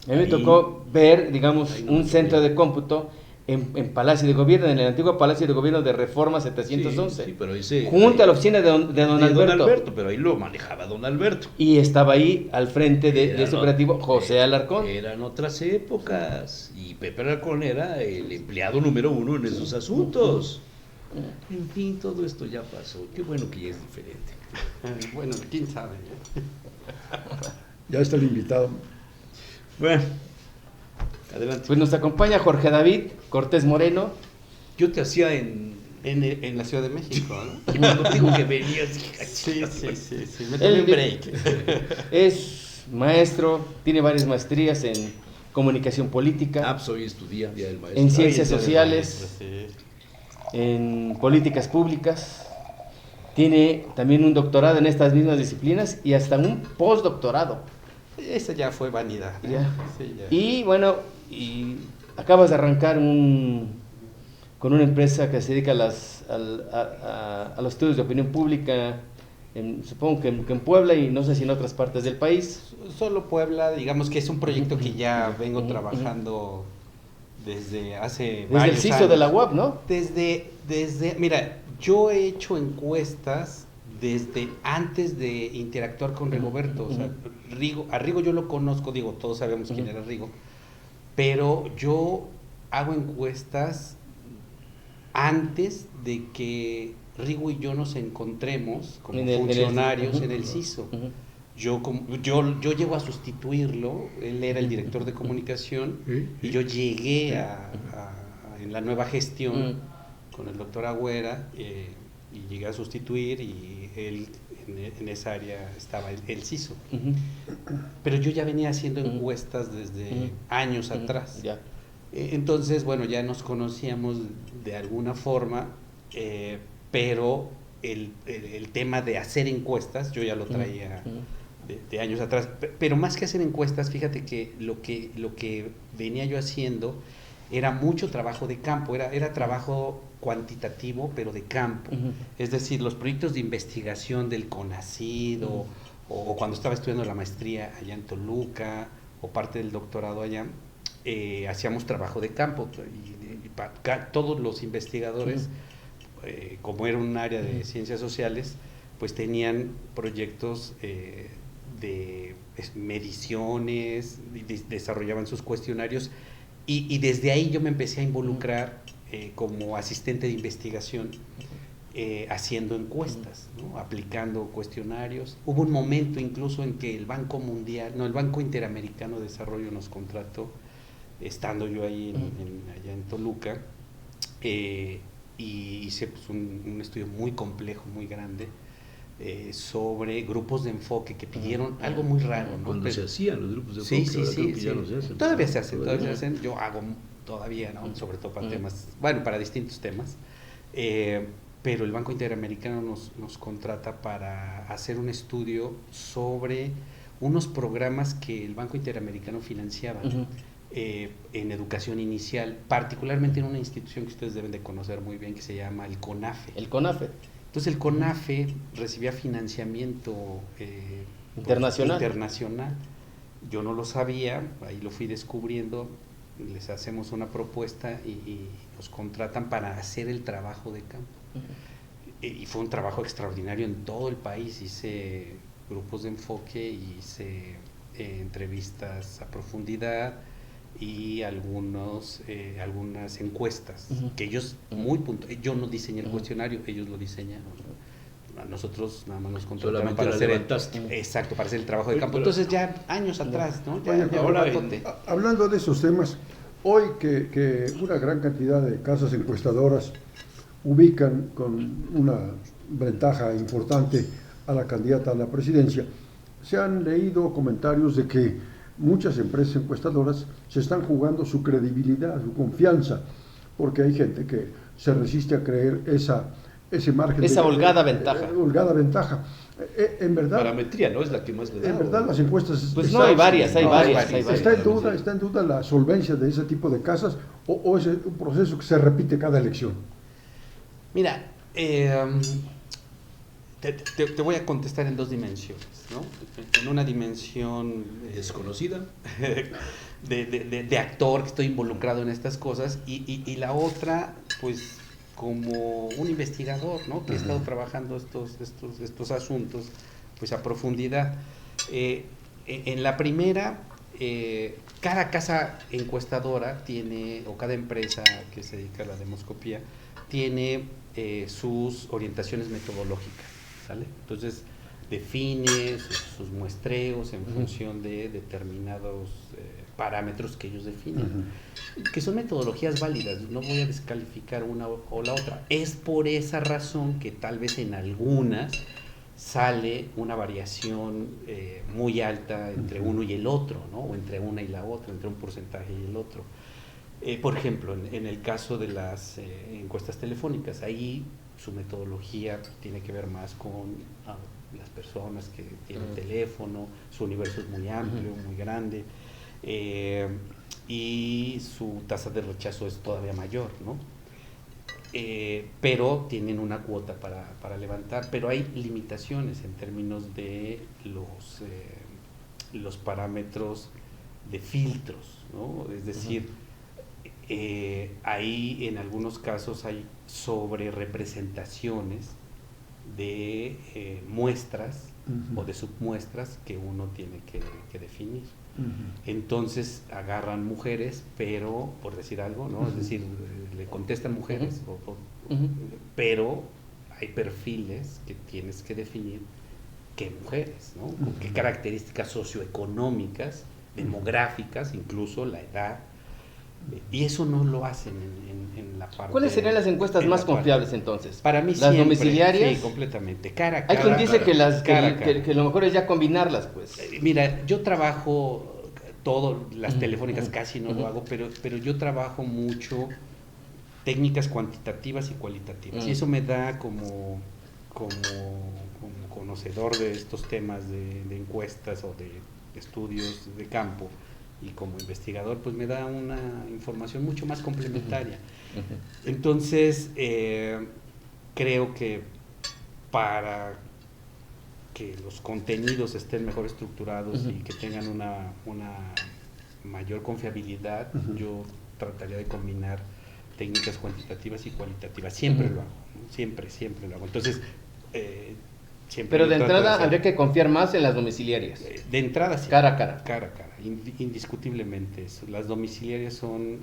A mí me Ahí- tocó ver, digamos, ahí no un me centro tocó. de cómputo en Palacio de Gobierno, en el antiguo Palacio de Gobierno de Reforma 711, Sí, pero ese, junto a la oficina de don de Alberto. pero ahí lo manejaba don Alberto. Y estaba ahí al frente de Eran ese ot- operativo José Alarcón. Eran otras épocas, y Pepe Alarcón era el empleado número 1 en esos asuntos. En fin, todo esto ya pasó. Qué bueno que ya es diferente. Bueno, quién sabe. Ya está el invitado. Bueno, adelante. Pues nos acompaña Jorge David Cortés Moreno. Yo te hacía en En la Ciudad de México, ¿no? cuando digo que venías, dije, Sí. Me Él- tomé un break. Es maestro, tiene varias maestrías en comunicación política, pues hoy es tu día del maestro. en ciencias Ay, sociales, sí. en políticas públicas. Tiene también un doctorado en estas mismas disciplinas y hasta un postdoctorado. Esa ya fue vanidad. ¿eh? Ya. Sí, ya. Y bueno, y acabas de arrancar con una empresa que se dedica a los estudios de opinión pública supongo que en Puebla y no sé si en otras partes del país. Solo Puebla, digamos que es un proyecto que ya Ujú, vengo ujú, trabajando desde hace Desde varios el CISO años. de la UAP, ¿no? Mira, yo he hecho encuestas desde antes de interactuar con Rigoberto. O sea, a Rigo yo lo conozco, digo, todos sabemos quién era Rigo, pero yo hago encuestas antes de que Rigo y yo nos encontremos como funcionarios en el CISO. Yo llego a sustituirlo, él era el director de comunicación y yo llegué en la nueva gestión con el doctor Agüera y llegué a sustituir y él en esa área estaba el CISO. Pero yo ya venía haciendo encuestas desde años atrás. Ya. Entonces, bueno, ya nos conocíamos de alguna forma, pero el tema de hacer encuestas yo ya lo traía de años atrás. Pero más que hacer encuestas, fíjate que lo que venía yo haciendo era mucho trabajo de campo, era trabajo cuantitativo, pero de campo. Es decir, los proyectos de investigación del CONACYT o cuando estaba estudiando la maestría allá en Toluca o parte del doctorado allá, hacíamos trabajo de campo y todos los investigadores, como era un área de ciencias sociales, pues tenían proyectos de mediciones, desarrollaban sus cuestionarios y desde ahí yo me empecé a involucrar como asistente de investigación, haciendo encuestas, ¿no? Aplicando cuestionarios. Hubo un momento incluso en que el Banco Interamericano de Desarrollo nos contrató, estando yo ahí allá en Toluca, y hice pues, un estudio muy complejo, muy grande, sobre grupos de enfoque que pidieron algo muy raro, ¿no? Cuando se hacían los grupos de Sí, enfoque, sí, creo sí, que sí. ya no se hacen. Todavía se hacen, yo hago todavía, ¿no? Sobre todo para temas, bueno, para distintos temas, pero el Banco Interamericano nos contrata para hacer un estudio sobre unos programas que el Banco Interamericano financiaba en educación inicial, particularmente en una institución que ustedes deben de conocer muy bien, que se llama el CONAFE. El CONAFE. Entonces el CONAFE recibía financiamiento internacional. Yo no lo sabía, ahí lo fui descubriendo, les hacemos una propuesta y nos contratan para hacer el trabajo de campo. Y fue un trabajo extraordinario en todo el país, hice grupos de enfoque, hice entrevistas a profundidad y algunas encuestas que ellos yo no diseñé el cuestionario, ellos lo diseñaron. A nosotros nada más nos contrataron para hacer el trabajo de campo. Entonces ya años atrás, ¿no? Ahora, hablando de esos temas, hoy que una gran cantidad de casas encuestadoras ubican con una ventaja importante a la candidata a la presidencia, se han leído comentarios de que muchas empresas encuestadoras se están jugando su credibilidad, su confianza, porque hay gente que se resiste a creer ese margen. Esa holgada ventaja. En verdad. Parametría, ¿no? Es la que más le da. En verdad, las encuestas. Pues no, hay varias. ¿Está en duda la solvencia de ese tipo de casas o es un proceso que se repite cada elección? Mira, te voy a contestar en dos dimensiones, ¿no? En una dimensión desconocida, de actor que estoy involucrado en estas cosas, y la otra, pues, como un investigador, ¿no? Que he estado trabajando estos asuntos, pues, a profundidad. En la primera, cada casa encuestadora tiene, o cada empresa que se dedica a la demoscopía, tiene sus orientaciones metodológicas, ¿sale? Entonces define sus muestreos en función de determinados parámetros que ellos definen, que son metodologías válidas, no voy a descalificar una o la otra. Es por esa razón que tal vez en algunas sale una variación muy alta entre uno y el otro, ¿no? O entre una y la otra, entre un porcentaje y el otro. Por ejemplo, en el caso de las encuestas telefónicas, ahí su metodología tiene que ver más con las personas que tienen teléfono, su universo es muy amplio, muy grande, y su tasa de rechazo es todavía mayor, ¿no? pero tienen una cuota para levantar, pero hay limitaciones en términos de los parámetros de filtros, ¿no? Es decir, ahí en algunos casos hay sobrerepresentaciones de muestras o de submuestras que uno tiene que definir. Entonces agarran mujeres, pero, por decir algo, ¿no? Es decir, le contestan mujeres, pero hay perfiles que tienes que definir qué mujeres, ¿no? Con qué características socioeconómicas, demográficas, incluso la edad. Y eso no lo hacen en la parte... ¿Cuáles serían las encuestas más confiables entonces? Para mí ¿Las siempre, domiciliarias? Sí, completamente. Cara a Hay cara. quien dice Cara. que lo mejor es ya combinarlas, pues. Mira, yo trabajo las telefónicas casi no lo hago, pero yo trabajo mucho técnicas cuantitativas y cualitativas. Y eso me da como conocedor de estos temas de encuestas o de estudios de campo, y como investigador, pues me da una información mucho más complementaria. Entonces, creo que para que los contenidos estén mejor estructurados y que tengan una mayor confiabilidad, yo trataría de combinar técnicas cuantitativas y cualitativas. Siempre lo hago, ¿no? Siempre lo hago. Entonces, siempre... Pero de entrada habría que confiar más en las domiciliarias. De entrada sí. Cara a cara. Cara a cara, indiscutiblemente. Las domiciliarias son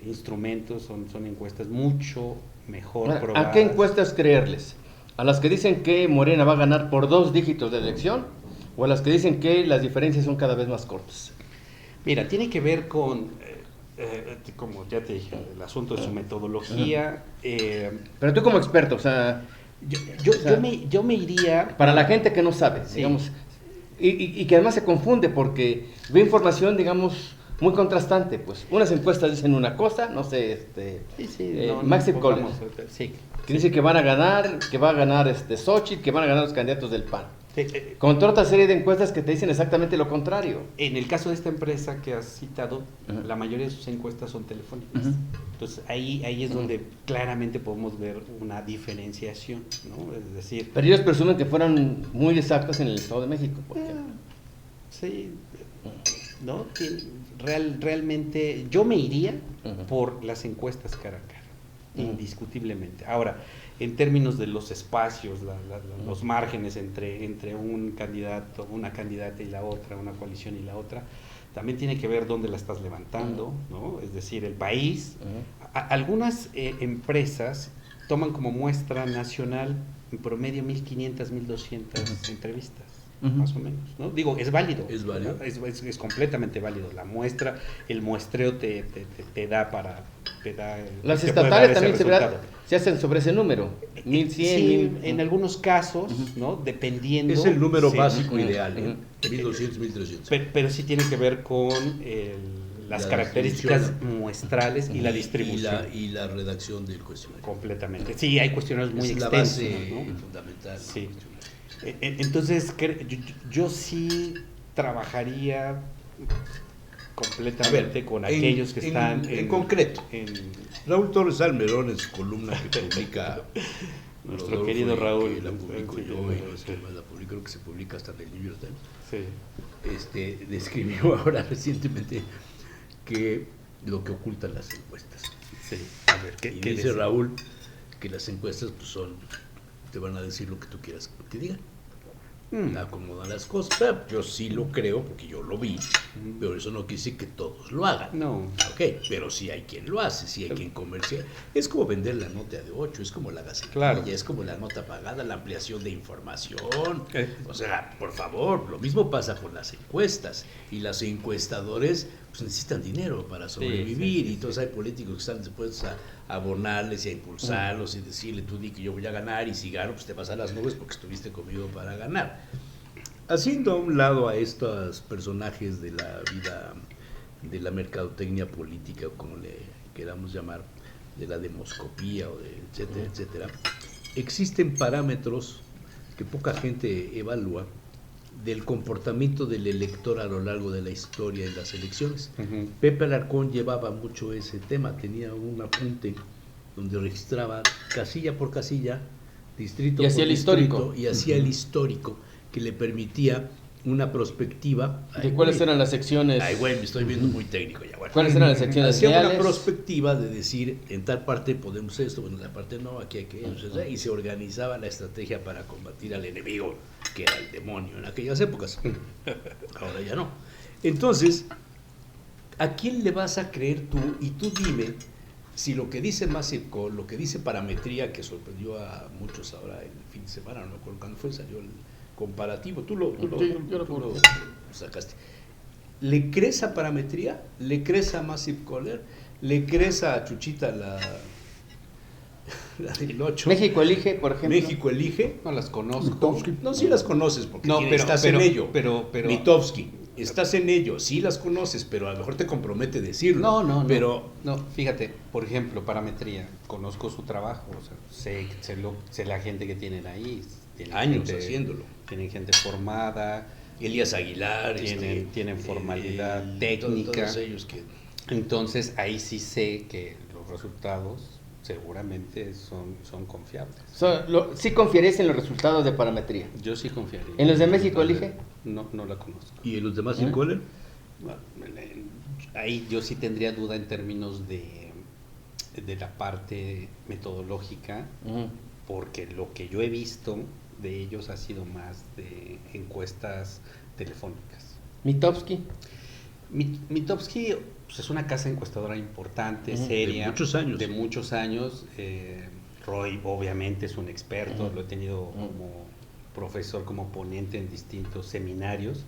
instrumentos, son encuestas mucho mejor probadas. ¿A qué encuestas creerles? ¿A las que dicen que Morena va a ganar por 2 dígitos de elección? ¿O a las que dicen que las diferencias son cada vez más cortas? Mira, tiene que ver con, como ya te dije, el asunto de su metodología. Pero tú como experto, o sea... Yo me iría... Para la gente que no sabe, sí, digamos, y que además se confunde porque ve información, muy contrastante, pues. Unas encuestas dicen una cosa, no sé, Maxim College, que dice que van a ganar, que va a ganar Xochitl, que van a ganar los candidatos del PAN. Contra otra serie de encuestas que te dicen exactamente lo contrario. En el caso de esta empresa que has citado, la mayoría de sus encuestas son telefónicas. Entonces ahí es donde claramente podemos ver una diferenciación, ¿no? Es decir... Pero ellos presumen que fueran muy exactas en el Estado de México, por ejemplo. Sí, ¿no? Realmente yo me iría por las encuestas cara a cara, indiscutiblemente. Ahora, en términos de los espacios, los márgenes entre un candidato, una candidata y la otra, una coalición y la otra, también tiene que ver dónde la estás levantando, ¿no? Es decir, el país. Algunas empresas toman como muestra nacional en promedio 1.500, 1.200 entrevistas. Más o menos, ¿no? Digo, es válido. Es válido. Es completamente válido. La muestra, el muestreo te da para... Las te estatales también resultado. se hacen sobre ese número. 1.100, sí, en algunos casos, ¿no? Dependiendo... Es el número básico ideal. ideal, 1.200, 1.300. Pero sí tiene que ver con las características muestrales y la distribución. Y la redacción del cuestionario. Completamente. Sí, hay cuestionarios muy extensos. Es la base, ¿no? fundamental. Sí. Entonces, yo sí trabajaría completamente con aquellos que están... En concreto, Raúl Torres Almerón, en su columna que publica... Nuestro Rodolfo, querido Raúl. Que la publico yo, y no es que más la publico, creo que se publica hasta en el New York Times. Sí. Describió ahora recientemente que lo que ocultan las encuestas. Sí. A ver, ¿qué dice Raúl que las encuestas pues te van a decir lo que tú quieras que te digan. Acomodan las cosas. Pero yo sí lo creo porque yo lo vi, pero eso no quiere decir que todos lo hagan. No. Ok, pero sí hay quien lo hace, sí hay quien comercia. Es como vender la nota de 8, es como la gacetilla, claro. Es como la nota pagada, la ampliación de información. O sea, por favor, lo mismo pasa con las encuestas. Y los encuestadores pues necesitan dinero para sobrevivir, y entonces hay políticos que están dispuestos a abonarles y a impulsarlos y decirle, tú di que yo voy a ganar, y si gano pues te vas a las nubes porque estuviste conmigo para ganar. Haciendo a un lado a estos personajes de la vida, de la mercadotecnia política, o como le queramos llamar, de la demoscopía, o de etcétera, etcétera, existen parámetros que poca gente evalúa del comportamiento del elector a lo largo de la historia de las elecciones. Pepe Alarcón llevaba mucho ese tema, tenía un apunte donde registraba casilla por casilla, distrito Y hacía por el histórico. distrito, y hacía el histórico que le permitía una prospectiva. ¿De cuáles eran las secciones? Ay, güey, me estoy viendo muy técnico ya, bueno. ¿Cuáles eran las secciones Hacía una reales? prospectiva de decir, en tal parte podemos esto, bueno, en la parte no, aquí hay que eso, y se organizaba la estrategia para combatir al enemigo, que era el demonio en aquellas épocas. Ahora ya no. Entonces, ¿a quién le vas a creer tú? Y tú dime si lo que dice Massive Call, lo que dice Parametría, que sorprendió a muchos ahora el fin de semana, no me acuerdo cuándo fue, salió el comparativo, tú lo sacaste. ¿Le crees a Parametría? ¿Le crees a Massive Caller? ¿Le crees a Chuchita, la del 8? México Elige, por ejemplo. México Elige. No las conozco. Mitofsky. No, sí las conoces porque No, pero- estás pero- en ello. pero- Mitofsky, estás en ello, sí las conoces, pero a lo mejor te compromete decirlo. No. Pero No, fíjate, por ejemplo, Parametría, conozco su trabajo, o sea, sé la gente que tienen ahí. Tienen años gente- haciéndolo. Tienen gente formada, Elías Aguilar, tienen formalidad técnica. Todos ellos que... Entonces ahí sí sé que los resultados seguramente son confiables. ¿Sí confiarías en los resultados de Parametría? Yo sí confiaría. ¿En los de México Elige? No la conozco. ¿Y los demás sin Caller? Bueno, ahí yo sí tendría duda en términos de la parte metodológica, porque lo que yo he visto de ellos ha sido más de encuestas telefónicas. Mitofsky. Mitofsky pues, es una casa encuestadora importante, seria. De muchos años. Roy obviamente es un experto, lo he tenido como profesor, como ponente en distintos seminarios.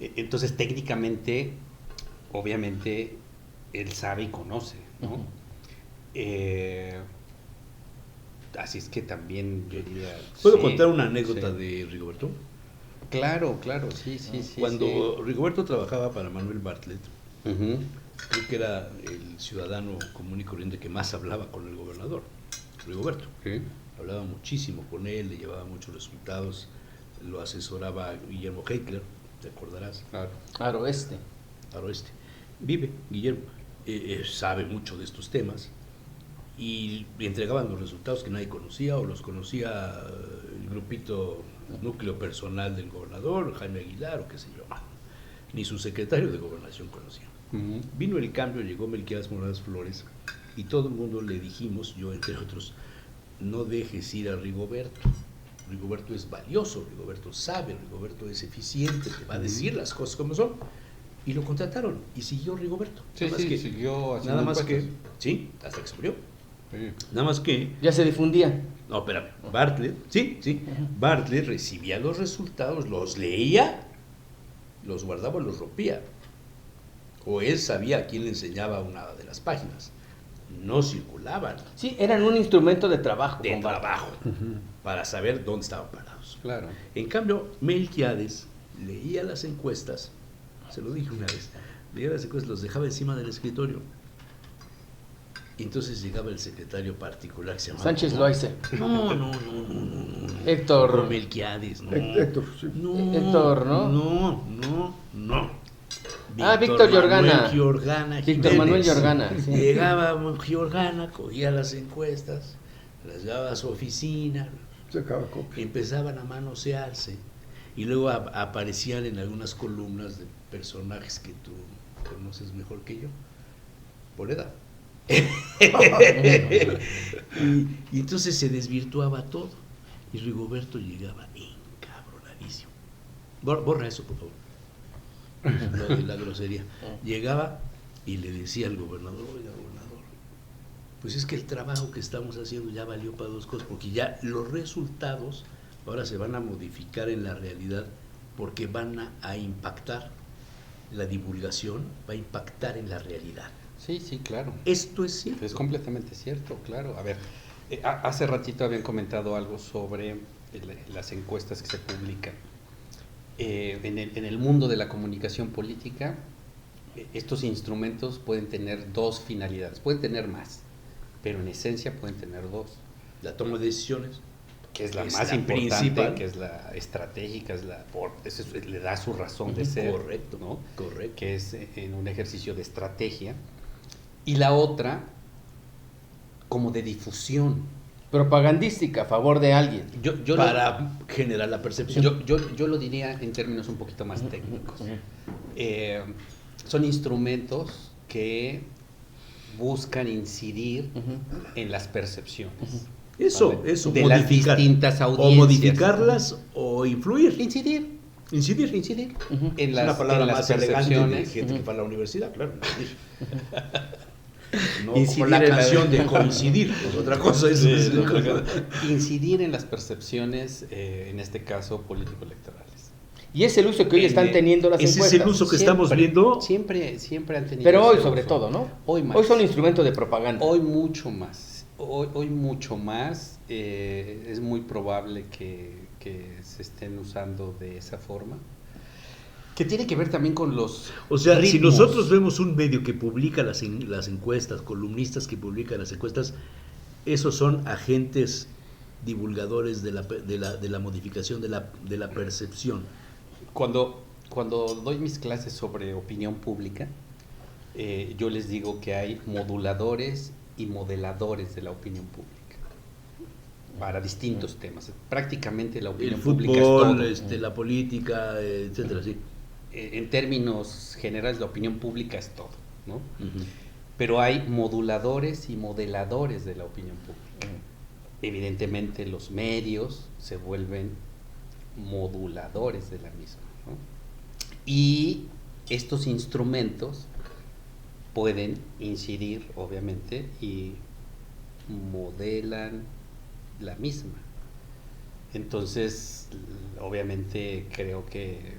Entonces técnicamente, obviamente, él sabe y conoce, ¿no? Así es que también yo diría... ¿Puedo sí, contar una anécdota sí. de Rigoberto? Claro, sí. Cuando Rigoberto trabajaba para Manuel Bartlett, Ujú. creo que era el ciudadano común y corriente que más hablaba con el gobernador, Rigoberto. Sí. Hablaba muchísimo con él, le llevaba muchos resultados, lo asesoraba Guillermo Heckler, te acordarás, Claro. Aroeste. Aroeste. Vive, Guillermo, sabe mucho de estos temas y le entregaban los resultados que nadie conocía o los conocía el grupito núcleo personal del gobernador, Jaime Aguilar o qué sé yo, ni su secretario de gobernación conocía. Ujú. Vino el cambio, llegó Melquiades Morales Flores y todo el mundo le dijimos, yo entre otros, no dejes ir a Rigoberto. Rigoberto es valioso, Rigoberto sabe, Rigoberto es eficiente, te va a decir las cosas como son. Y lo contrataron y siguió Rigoberto. Sí, Nada más que, siguió haciendo nada más que, encuestas. sí, hasta que se murió. Sí. Nada más que, Ya se difundía. no, espérame, Bartlett, sí, Bartlett recibía los resultados, los leía, los guardaba, los rompía. O él sabía a quién le enseñaba una de las páginas. No circulaban Sí, eran un instrumento de trabajo. de compadre. trabajo para saber dónde estaban parados. Claro. En cambio, Melquiades leía las encuestas, se lo dije una vez, leía las encuestas, los dejaba encima del escritorio. Y entonces llegaba el secretario particular que se llamaba Sánchez Loaiza. No. Héctor. Melquiades, no. Héctor, sí. No, Héctor, ¿no? No. Víctor Giorgana. Víctor Manuel Giorgana, sí. Llegaba Giorgana, cogía las encuestas, las llevaba a su oficina, Sacaba copia. empezaban a manosearse y luego aparecían en algunas columnas de personajes que tú conoces mejor que yo, por edad. y entonces se desvirtuaba todo y Rigoberto llegaba encabronadísimo. Borra eso, por favor. Lo de la grosería. Llegaba y le decía al gobernador, oiga, gobernador, pues es que el trabajo que estamos haciendo ya valió para dos cosas, porque ya los resultados ahora se van a modificar en la realidad porque van a impactar la divulgación, va a impactar en la realidad. Sí, claro. Esto es cierto. Es completamente cierto, claro. A ver, hace ratito habían comentado algo sobre las encuestas que se publican. En el mundo de la comunicación política, estos instrumentos pueden tener dos finalidades, pueden tener más, pero en esencia pueden tener dos. La toma de decisiones, Que es la es más la importante, principal. que es la estratégica, le da su razón de ser. Correcto, ¿no? correcto. Que es en un ejercicio de estrategia. Y la otra, como de difusión. Propagandística a favor de alguien. Para generar la percepción. Yo lo diría en términos un poquito más técnicos. Son instrumentos que buscan incidir en las percepciones. Eso, ¿vale? eso, de las modificar. distintas audiencias. O modificarlas o influir. Incidir. En Es las, una palabra en las más elegante de percepciones. gente que va a la universidad, claro. No Incidir como la en la- canción de coincidir, es otra cosa. Eso Sí, es es otra cosa. Incidir en las percepciones, en este caso, político-electorales. Y es el uso que hoy están teniendo las Ese encuestas. es el uso que estamos viendo. Siempre han tenido. Pero hoy ese sobre uso. todo, ¿no? Hoy más. Hoy son instrumentos de propaganda. Hoy mucho más. Hoy mucho más. Es muy probable que se estén usando de esa forma. Que tiene que ver también con los O sea, si ritmos. nosotros vemos un medio que publica las encuestas, columnistas que publican las encuestas, esos son agentes divulgadores de la modificación de la percepción. Cuando doy mis clases sobre opinión pública, yo les digo que hay moduladores y modeladores de la opinión pública para distintos temas. Prácticamente la El opinión pública es todo. fútbol, la política, etcétera, sí. En términos generales, la opinión pública es todo, ¿no? Ujú. Pero hay moduladores y modeladores de la opinión pública. Evidentemente los medios se vuelven moduladores de la misma, ¿no? Y estos instrumentos pueden incidir, obviamente, y modelan la misma. Entonces, obviamente creo que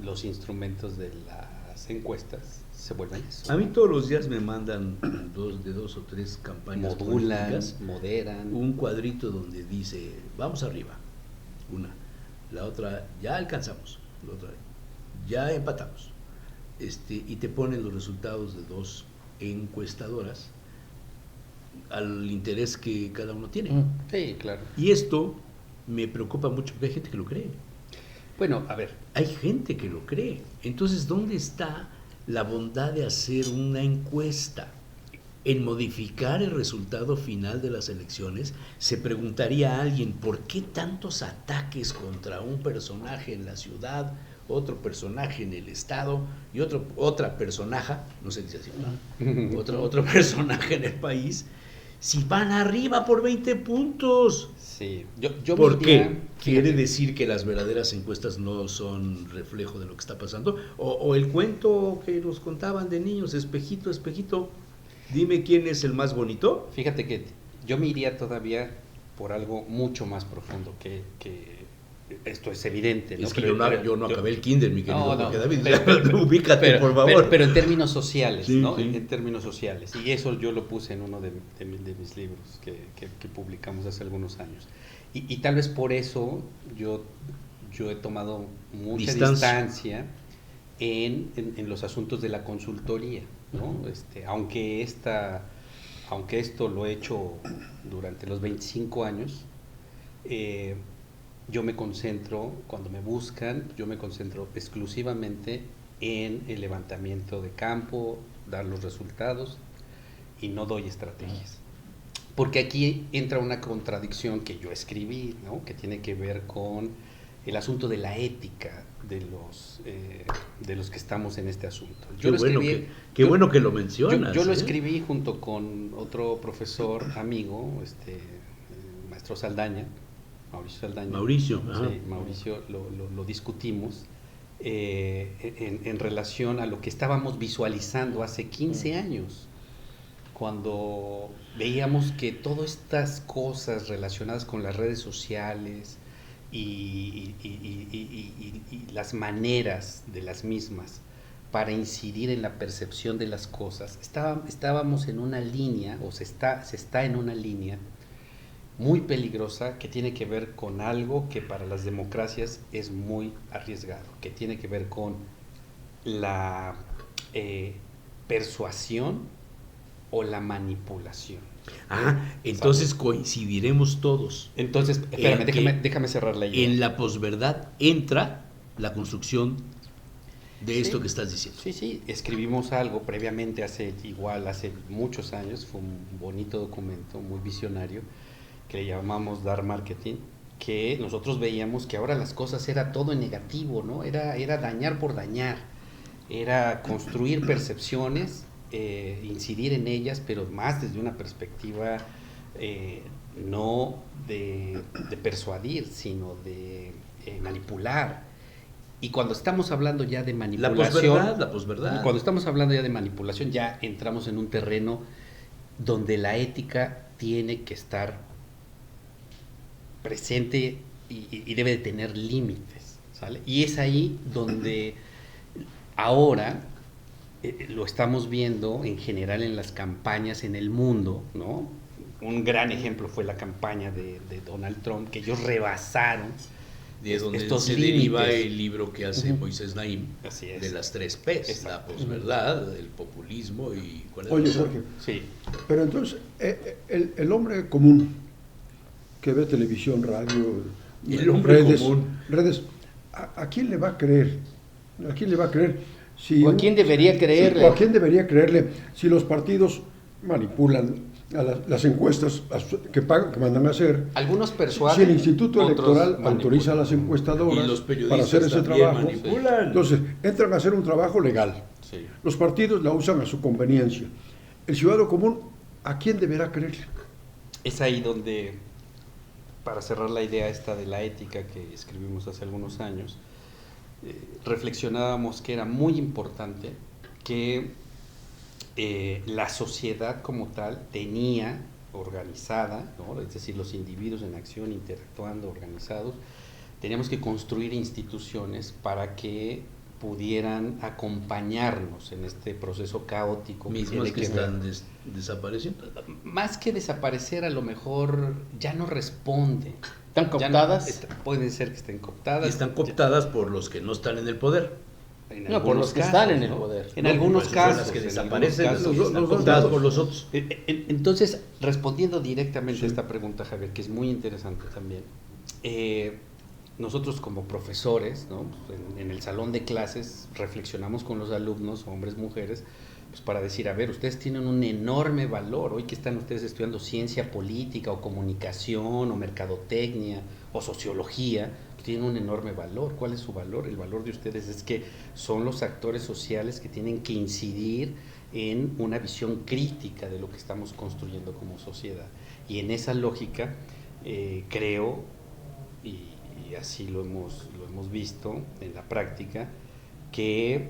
los instrumentos de las encuestas se vuelven eso. A mí todos los días me mandan dos o tres campañas Modulan, políticas, moderan. un cuadrito donde dice, vamos arriba, una, la otra, ya alcanzamos, la otra, ya empatamos, y te ponen los resultados de dos encuestadoras al interés que cada uno tiene. Sí, claro. Y esto me preocupa mucho porque hay gente que lo cree. Bueno, a ver, Hay gente que lo cree. Entonces, ¿dónde está la bondad de hacer una encuesta? En modificar el resultado final de las elecciones, se preguntaría a alguien, ¿por qué tantos ataques contra un personaje en la ciudad, otro personaje en el estado y otra personaja, no se dice así, ¿no? otro personaje en el país, si van arriba por 20 puntos? sí. Yo ¿Por me qué? iría- ¿Quiere fíjate, decir que las verdaderas encuestas no son reflejo de lo que está pasando? O el cuento que nos contaban de niños, espejito, espejito, dime quién es el más bonito. Fíjate que yo me iría todavía por algo mucho más profundo, que esto es evidente, ¿no? Es que Pero- yo no acabé el kinder, mi querido No, Jorge no, David. pero- Ubícate, por favor. Pero en términos sociales, Sí, ¿no? sí. En términos sociales. Y eso yo lo puse en uno de mis libros que publicamos hace algunos años. Y tal vez por eso yo he tomado mucha distancia en los asuntos de la consultoría, ¿no? Aunque esto lo he hecho durante los 25 años, yo me concentro, cuando me buscan, yo me concentro exclusivamente en el levantamiento de campo, dar los resultados, y no doy estrategias. Porque aquí entra una contradicción que yo escribí, ¿no? Que tiene que ver con el asunto de la ética de los que estamos en este asunto. Qué bueno que lo mencionas. Yo lo escribí junto con otro profesor amigo, el maestro Saldaña, Mauricio Saldaña. Mauricio, ajá. Sí, Mauricio, lo discutimos en relación a lo que estábamos visualizando hace 15 años, cuando veíamos que todas estas cosas relacionadas con las redes sociales y las maneras de las mismas para incidir en la percepción de las cosas, estábamos en una línea, o se está en una línea muy peligrosa, que tiene que ver con algo que para las democracias es muy arriesgado, que tiene que ver con la persuasión o la manipulación. Entonces coincidiremos todos. Entonces, espérame, que déjame cerrar la idea. En la posverdad entra la construcción de esto que estás diciendo. Sí, escribimos algo previamente hace muchos años, fue un bonito documento, muy visionario, que le llamamos Dar Marketing, que nosotros veíamos que ahora las cosas era todo en negativo, ¿no? Era dañar por dañar, era construir percepciones, incidir en ellas, pero más desde una perspectiva no de persuadir, sino de manipular. Y cuando estamos hablando ya de manipulación, la posverdad. cuando estamos hablando ya de manipulación, ya entramos en un terreno donde la ética tiene que estar presente y debe de tener límites, ¿sale? Y es ahí donde ahora lo estamos viendo en general en las campañas en el mundo, ¿no? Un gran ejemplo fue la campaña de Donald Trump, que ellos rebasaron De donde estos se límites. deriva el libro que hace Moisés Naim, Así es. de las 3 P's, Exacto. la posverdad, el populismo y... ¿cuál es Oye, la otra? Jorge, Sí. pero entonces, el hombre común que ve televisión, radio, El hombre común. redes, ¿a quién le va a creer? ¿A quién le va a creer? Si ¿O a quién debería creerle? ¿O a quién debería creerle si los partidos manipulan a las encuestas que pagan, que mandan a hacer? Algunos Si persuaden, el Instituto otros Electoral manipulan. autoriza a las encuestadoras Y los periodistas para hacer ese también trabajo, manipulan. entonces entran a hacer un trabajo legal. Sí. Los partidos la usan a su conveniencia. El ciudadano común, ¿a quién deberá creerle? Es ahí donde, para cerrar la idea esta de la ética que escribimos hace algunos años, reflexionábamos que era muy importante que la sociedad como tal tenía organizada, ¿no? Es decir, los individuos en acción, interactuando, organizados, teníamos que construir instituciones para que pudieran acompañarnos en este proceso caótico. Mismas que tiene ver. están desapareciendo. Más que desaparecer, a lo mejor ya no responden. ¿Están cooptadas? Pueden ser que estén cooptadas. Y están cooptadas por los que no están en el poder. En No, por algunos los que casos, están en el ¿no? poder. En No, algunos pues, son las casos. que en desaparecen, algunos casos. los están dos cooptadas lados. por los otros. Entonces, respondiendo directamente Sí. a esta pregunta, Javier, que es muy interesante también, nosotros como profesores, ¿no? en el salón de clases, reflexionamos con los alumnos, hombres, mujeres, pues para decir, a ver, ustedes tienen un enorme valor, hoy que están ustedes estudiando ciencia política o comunicación o mercadotecnia o sociología, tienen un enorme valor. ¿Cuál es su valor? El valor de ustedes es que son los actores sociales que tienen que incidir en una visión crítica de lo que estamos construyendo como sociedad. Y en esa lógica creo, y así lo hemos visto en la práctica, que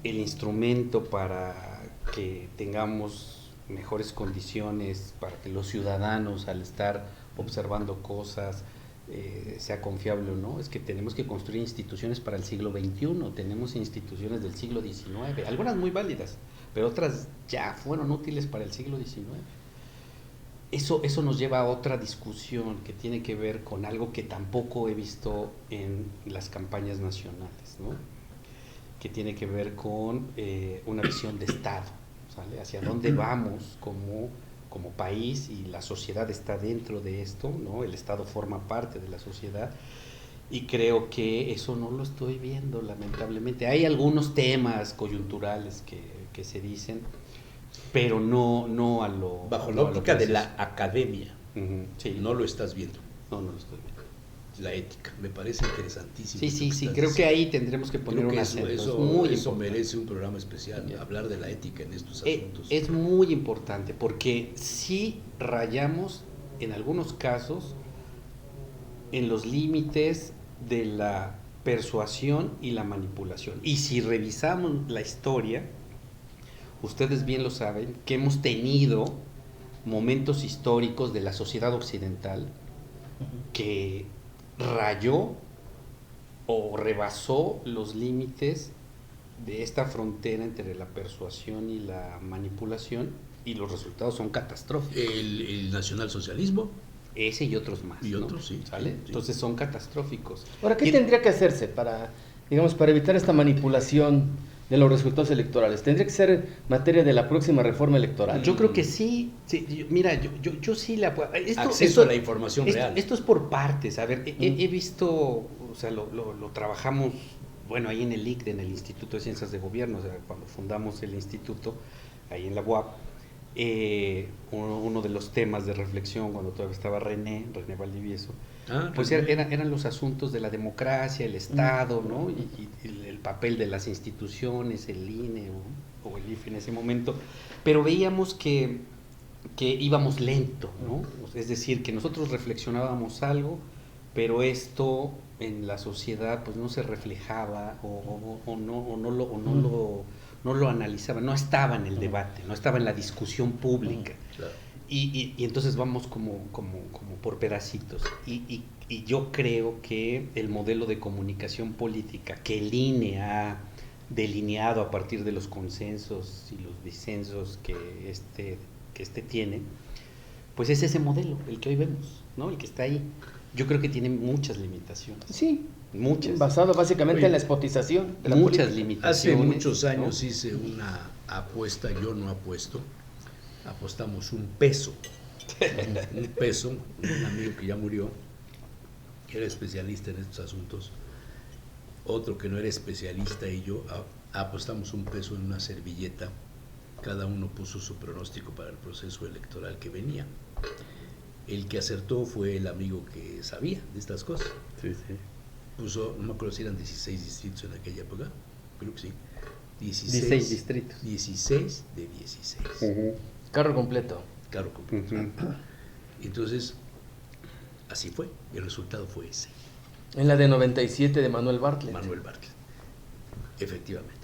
el instrumento para que tengamos mejores condiciones, para que los ciudadanos al estar observando cosas sea confiable o no, es que tenemos que construir instituciones para el siglo XXI, tenemos instituciones del siglo XIX, algunas muy válidas, pero otras ya fueron útiles para el siglo XIX. Eso nos lleva a otra discusión que tiene que ver con algo que tampoco he visto en las campañas nacionales, ¿no? Que tiene que ver con una visión de Estado, ¿sale? Hacia dónde vamos como país, y la sociedad está dentro de esto, ¿no? El Estado forma parte de la sociedad, y creo que eso no lo estoy viendo, lamentablemente. Hay algunos temas coyunturales que se dicen, pero no a lo... Bajo no la a lo óptica de que la academia, Ujú, sí. no lo estás viendo. No lo estoy viendo. La ética, me parece interesantísimo. Sí, creo que ahí tendremos que poner Creo que un eso, acento. eso, es muy eso importante. merece un programa especial, hablar de la ética en estos asuntos. Es muy importante porque sí rayamos en algunos casos en los límites de la persuasión y la manipulación. Y si revisamos la historia, ustedes bien lo saben, que hemos tenido momentos históricos de la sociedad occidental que rayó o rebasó los límites de esta frontera entre la persuasión y la manipulación, y los resultados son catastróficos. El nacionalsocialismo Ese y otros más. y ¿no? otros, sí. ¿Sale? Sí. Entonces son catastróficos. Ahora, ¿qué Y- tendría que hacerse para evitar esta manipulación de los resultados electorales? ¿Tendría que ser materia de la próxima reforma electoral? Yo creo que sí. Mira, yo sí la puedo. Acceso a la información real. Esto es por partes. A ver, he visto, o sea, lo trabajamos bueno, ahí en el ICDE, en el Instituto de Ciencias de Gobierno, o sea, cuando fundamos el instituto, ahí en la UAP, uno de los temas de reflexión, cuando todavía estaba René Valdivieso, pues eran los asuntos de la democracia, el Estado, ¿no? Y el papel de las instituciones, el INE o el IFE en ese momento, pero veíamos que íbamos lento, ¿no? Es decir, que nosotros reflexionábamos algo, pero esto en la sociedad pues no se reflejaba o no lo analizaba, no estaba en el debate, no estaba en la discusión pública. Claro. Y entonces vamos como por pedacitos. Y yo creo que el modelo de comunicación política que el INE ha delineado a partir de los consensos y los disensos que este tiene, pues es ese modelo, el que hoy vemos, ¿no? El que está ahí. Yo creo que tiene muchas limitaciones. Sí, muchas. basado básicamente en la espotización de la muchas política. limitaciones. Hace muchos años, ¿no? hice una apuesta, yo no apuesto, apostamos un peso, un amigo que ya murió, que era especialista en estos asuntos, otro que no era especialista y yo apostamos un peso en una servilleta, cada uno puso su pronóstico para el proceso electoral que venía. El que acertó fue el amigo que sabía de estas cosas. Sí, sí. Puso, no me acuerdo si eran 16 distritos en aquella época, creo que sí. 16 distritos. 16 de 16. Carro completo. Claro, completo. Entonces, así fue. El resultado fue ese. En la de 97 de Manuel Bartlett. Manuel Bartlett. Efectivamente.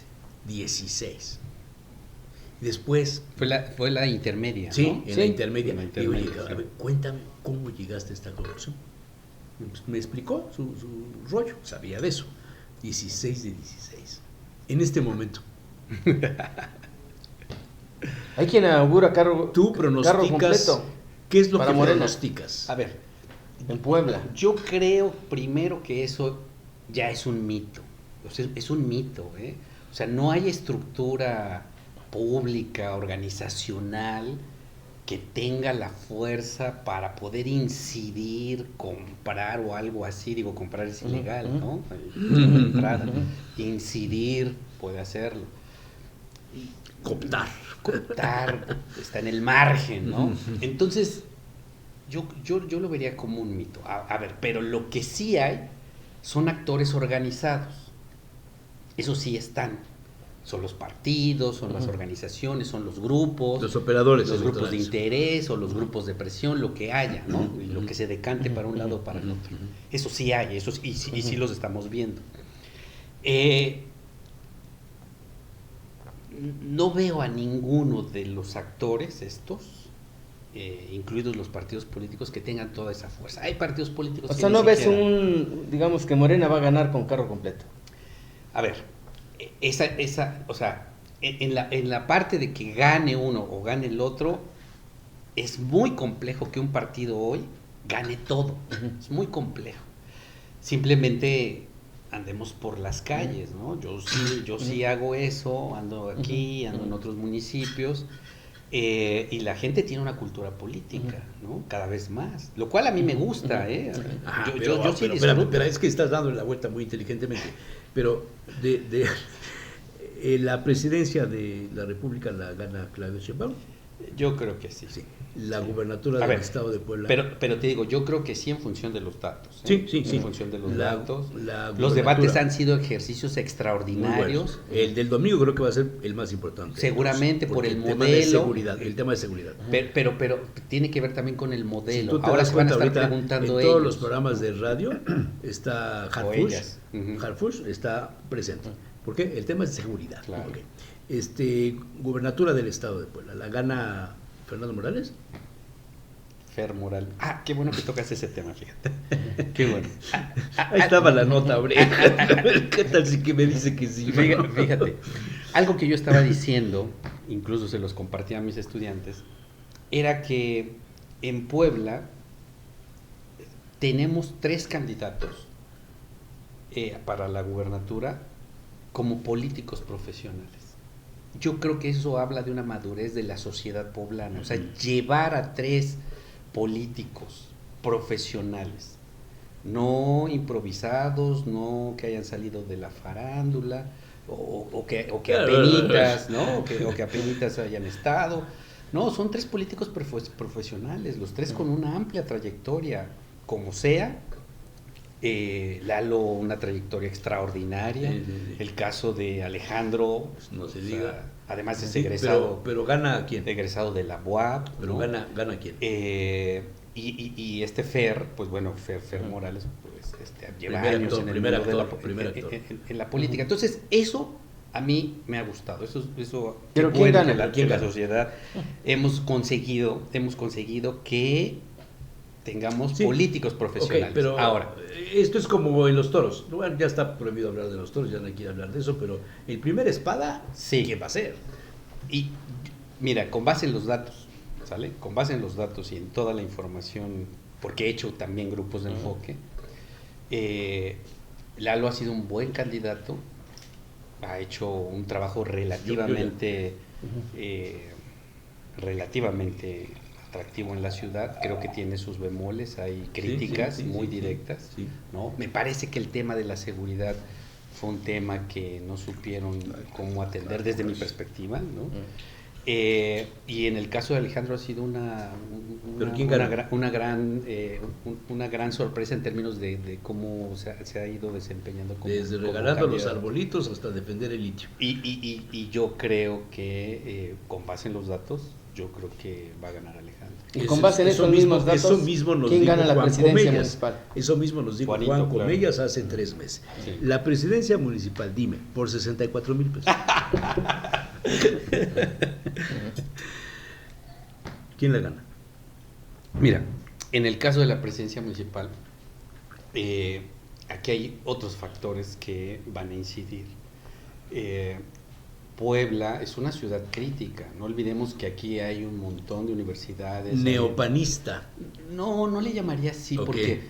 16. Después... Fue la intermedia, sí, ¿no? en Sí. la intermedia. En la Digo, intermedia, oye, sí. a ver, cuéntame cómo llegaste a esta conclusión. Me explicó su rollo, sabía de eso. 16 de 16. En este momento. Hay quien augura carro Tú carro pronosticas. completo ¿Qué es lo para que Morena. pronosticas? A ver, en Puebla. yo creo primero que eso ya es un mito. O sea, es un mito, ¿eh? O sea, no hay estructura pública, organizacional, que tenga la fuerza para poder incidir, comprar o algo así. Digo, comprar es ilegal, ¿no? De entrada. Incidir, puede hacerlo. Cooptar. Cooptar, está en el margen, ¿no? Entonces, yo lo vería como un mito. A ver, pero lo que sí hay son actores organizados. Eso sí están. Son los partidos, son las organizaciones, son los grupos. Los operadores los grupos de electorales. interés o los grupos de presión, lo que haya, ¿no? Y lo que se decante para un lado o para el otro. Eso sí hay, eso y sí los estamos viendo. No veo a ninguno de los actores estos, incluidos los partidos políticos, que tengan toda esa fuerza. Hay partidos políticos O que sea, ni no ves siquiera- digamos que Morena va a ganar con carro completo. A ver, o sea, en la parte de que gane uno o gane el otro, es muy complejo que un partido hoy gane todo. Es muy complejo. Simplemente andemos por las calles, ¿no? Yo sí hago eso, ando aquí, ando en otros municipios, y la gente tiene una cultura política, ¿no? Cada vez más, lo cual a mí me gusta, ¿eh? Ajá, Yo sí pero, disfruto. pero es que estás dando la vuelta muy inteligentemente. Pero la presidencia de la República la gana Claudio Sheinbaum. Yo creo que sí. Sí. La gubernatura A del ver, estado de Puebla. Pero te digo, yo creo que sí en función de los datos. Sí, sí, sí. En función de los La datos. gubernatura. Los debates han sido ejercicios Muy extraordinarios. buenos. El del domingo creo que va a ser el más importante. Seguramente por Porque el tema de modelo. seguridad, el tema de seguridad. Pero tiene que ver también con el Si modelo. tú te Ahora das se van a cuenta estar ahorita, preguntando en todos ellos. los programas de radio está O Harfush. ellas. Ujú. Harfush está presente. ¿Por qué? El tema es de seguridad. Claro. Ok. Gubernatura del estado de Puebla. ¿La gana Fernando Morales? Fer Moral. Ah, qué bueno que tocas ese tema, fíjate. Qué bueno. Ahí estaba la nota, hombre. ¿Qué tal si que me dice que sí? Fíjate, algo que yo estaba diciendo, incluso se los compartía a mis estudiantes, era que en Puebla tenemos 3 candidatos para la gubernatura como políticos profesionales. Yo creo que eso habla de una madurez de la sociedad poblana. O sea, llevar a 3 políticos profesionales no improvisados, no que hayan salido de la farándula, o que apenitas, ¿no? O que apenitas hayan estado. No, son 3 políticos profesionales, los 3 con una amplia trayectoria, como sea. Lalo, una trayectoria extraordinaria. El caso de Alejandro, pues no se diga. Además es egresado. Pero gana quién. Egresado de la UAP. Pero ¿no? gana quién. Y este Fer, pues bueno, Fer Morales, pues lleva Primer años actor, en el primer mundo actor. en la política. Entonces, eso a mí me ha gustado. Eso pero qué ¿quién bueno gana? que la sociedad hemos conseguido que tengamos políticos profesionales. Okay, pero ahora, esto es como en los toros. Bueno, ya está prohibido hablar de los toros, ya no hay que hablar de eso, pero el primer espada, sí. ¿quién va a ser? Y mira, con base en los datos, ¿sale? Con base en los datos y en toda la información, porque he hecho también grupos de enfoque, Lalo ha sido un buen candidato, ha hecho un trabajo relativamente atractivo en la ciudad. Creo que tiene sus bemoles, hay críticas muy directas, ¿no? Me parece que el tema de la seguridad fue un tema que no supieron cómo atender desde mi perspectiva, ¿no? Y en el caso de Alejandro ha sido una gran sorpresa en términos de cómo se ha ido desempeñando desde como regalando los candidato. arbolitos hasta defender el litio. Y yo creo que con base en los datos, yo creo que va a ganar Alejandro. Y con base en esos mismos datos, eso mismo nos ¿quién dijo gana la Juan presidencia Comellas. municipal? Eso mismo nos dijo Juanito, Juan claro. Comellas hace 3 meses. Sí. La presidencia municipal, dime, por 64,000 pesos. ¿Quién la gana? Mira, en el caso de la presidencia municipal, aquí hay otros factores que van a incidir. Puebla es una ciudad crítica, no olvidemos que aquí hay un montón de universidades. Neopanista. No le llamaría así, Ok. porque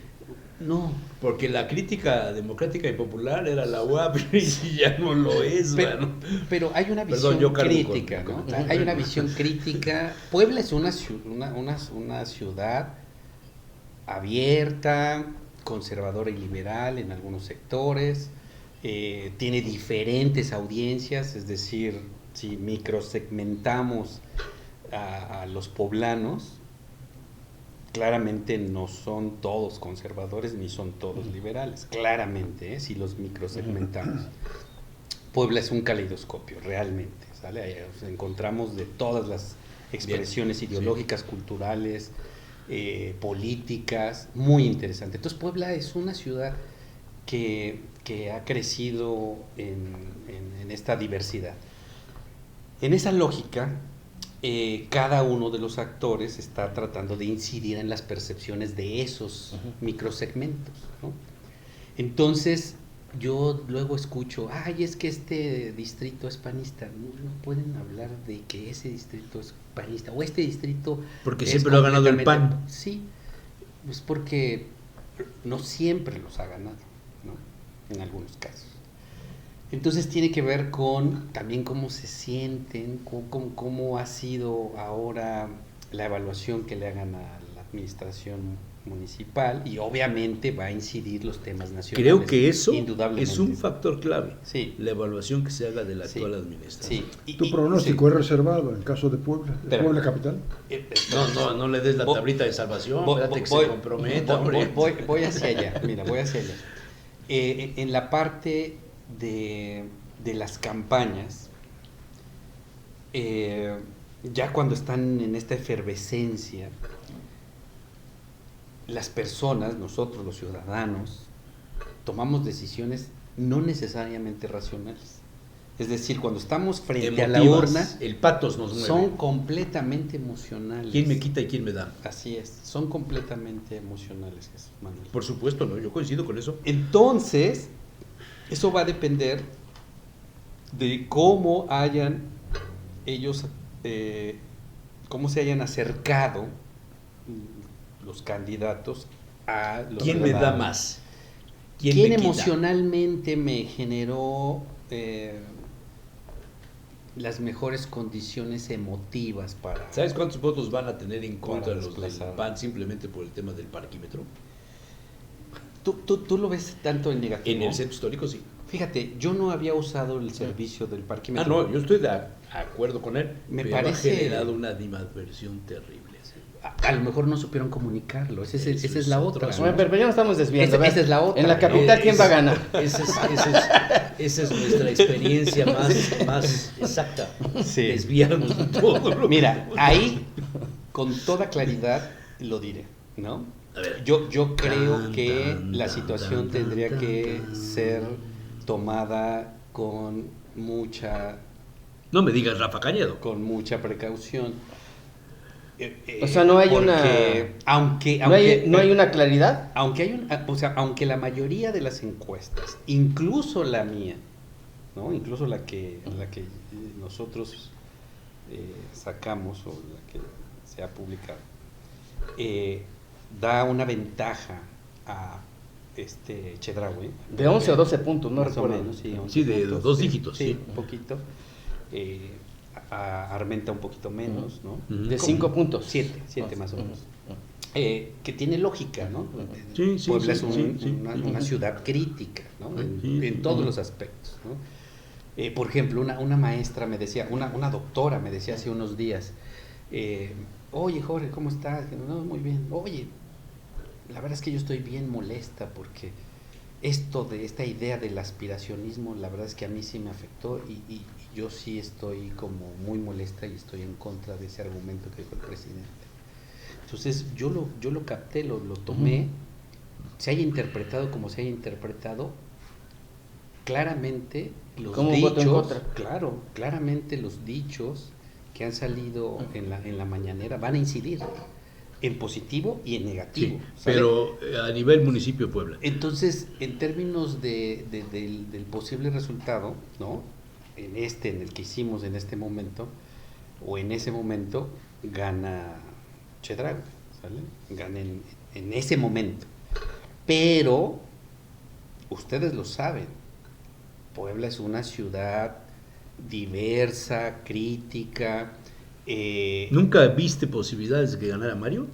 no. Porque la crítica democrática y popular era la UAP y ya no lo es, Pero hay una visión Perdón, yo cargo crítica, con- ¿no? Hay una visión crítica. Puebla es una ciudad abierta, conservadora y liberal en algunos sectores. Tiene diferentes audiencias, es decir, si microsegmentamos a los poblanos, claramente no son todos conservadores ni son todos liberales, claramente, si los microsegmentamos. Puebla es un caleidoscopio, realmente, ¿sale? Ahí encontramos de todas las expresiones ideológicas, culturales, políticas, muy interesante. Entonces Puebla es una ciudad que ha crecido en esta diversidad. En esa lógica, cada uno de los actores está tratando de incidir en las percepciones de esos microsegmentos, ¿no? Entonces, yo luego escucho, ay, es que este distrito es panista. No pueden hablar de que ese distrito es panista o este distrito Porque es siempre lo ha ganado el completamente- PAN. Sí, pues porque no siempre los ha ganado, ¿no? En algunos casos. Entonces tiene que ver con también cómo se sienten, cómo ha sido ahora la evaluación que le hagan a la administración municipal, y obviamente va a incidir los temas nacionales. Creo que eso indudablemente. es un factor clave. Sí. La evaluación que se haga de la Sí. actual administración. Sí. Tu pronóstico es reservado en caso de Puebla, de Pero- Puebla capital. No le des la Voy- tablita de salvación, Voy- espérate que voy- se comprometa, voy- hombre. voy hacia allá, mira, voy hacia allá. En la parte de las campañas, ya cuando están en esta efervescencia, las personas, nosotros los ciudadanos, tomamos decisiones no necesariamente racionales. Es decir, cuando estamos frente a la Emotivas. urna, El patos nos mueve. son completamente emocionales. ¿Quién me quita y quién me da? Así es, son completamente emocionales, Jesús Manuel. Por supuesto, no, yo coincido con eso. Entonces, eso va a depender de cómo hayan ellos, cómo se hayan acercado los candidatos a los ¿Quién me da ciudadanos. más? ¿Quién me quita? emocionalmente me generó las mejores condiciones emotivas para... ¿Sabes cuántos votos van a tener en contra Para los del desplazar. PAN simplemente por el tema del parquímetro? ¿Tú lo ves tanto en negativo? En el centro histórico sí. Fíjate, yo no había usado el servicio del parquímetro. No, yo estoy de acuerdo con él. Me pero parece- ha generado una animadversión terrible. A lo mejor no supieron comunicarlo, esa es Eso la es otra. otro ¿no? Bueno, pero ya nos estamos desviando. Esa es la otra, En la ¿no? capital, ¿quién va a ganar? Esa es nuestra experiencia más exacta. Sí. Desviarnos de todo lo Mira, ahí con toda claridad lo diré, ¿no? A ver. Yo creo Tan, que tan, la tan, situación tan, tendría tan, que tan. ser tomada con mucha No me digas Rafa Cañedo. precaución. O sea, no hay porque ¿No hay una claridad? aunque la mayoría de las encuestas, incluso la mía, ¿no? Incluso la que nosotros sacamos o la que se ha publicado, da una ventaja a Chedraui. De 11 o 12 puntos, no Más o recuerdo. menos, sí, 11 Sí, de puntos, 2 dígitos, sí. un poquito. A Armenta un poquito menos, ¿no? Ujú. De 5 puntos. 7 más o menos. Que tiene lógica, ¿no? Sí, sí, Puebla sí, es sí, sí. una ciudad crítica, ¿no? Sí, En sí. todos los aspectos, ¿no? Por ejemplo, una maestra me decía, una doctora me decía hace unos días, oye Jorge, ¿cómo estás? No, muy bien. Oye, la verdad es que yo estoy bien molesta porque esta idea del aspiracionismo, la verdad es que a mí sí me afectó y yo sí estoy como muy molesta y estoy en contra de ese argumento que dijo el presidente. Entonces yo lo capté, lo tomé, se haya interpretado como se haya interpretado, claramente los ¿Cómo voto en dichos, contra? claro, claramente los dichos que han salido en la mañanera van a incidir en positivo y en negativo. Sí, ¿sale? pero a nivel municipio de Puebla. Entonces, en términos del posible resultado, ¿no? En el que hicimos en este momento, o en ese momento, gana Chedraui, ¿sale? Gana en ese momento. Pero, ustedes lo saben, Puebla es una ciudad diversa, crítica. ¿Nunca viste posibilidades de que ganara Mario?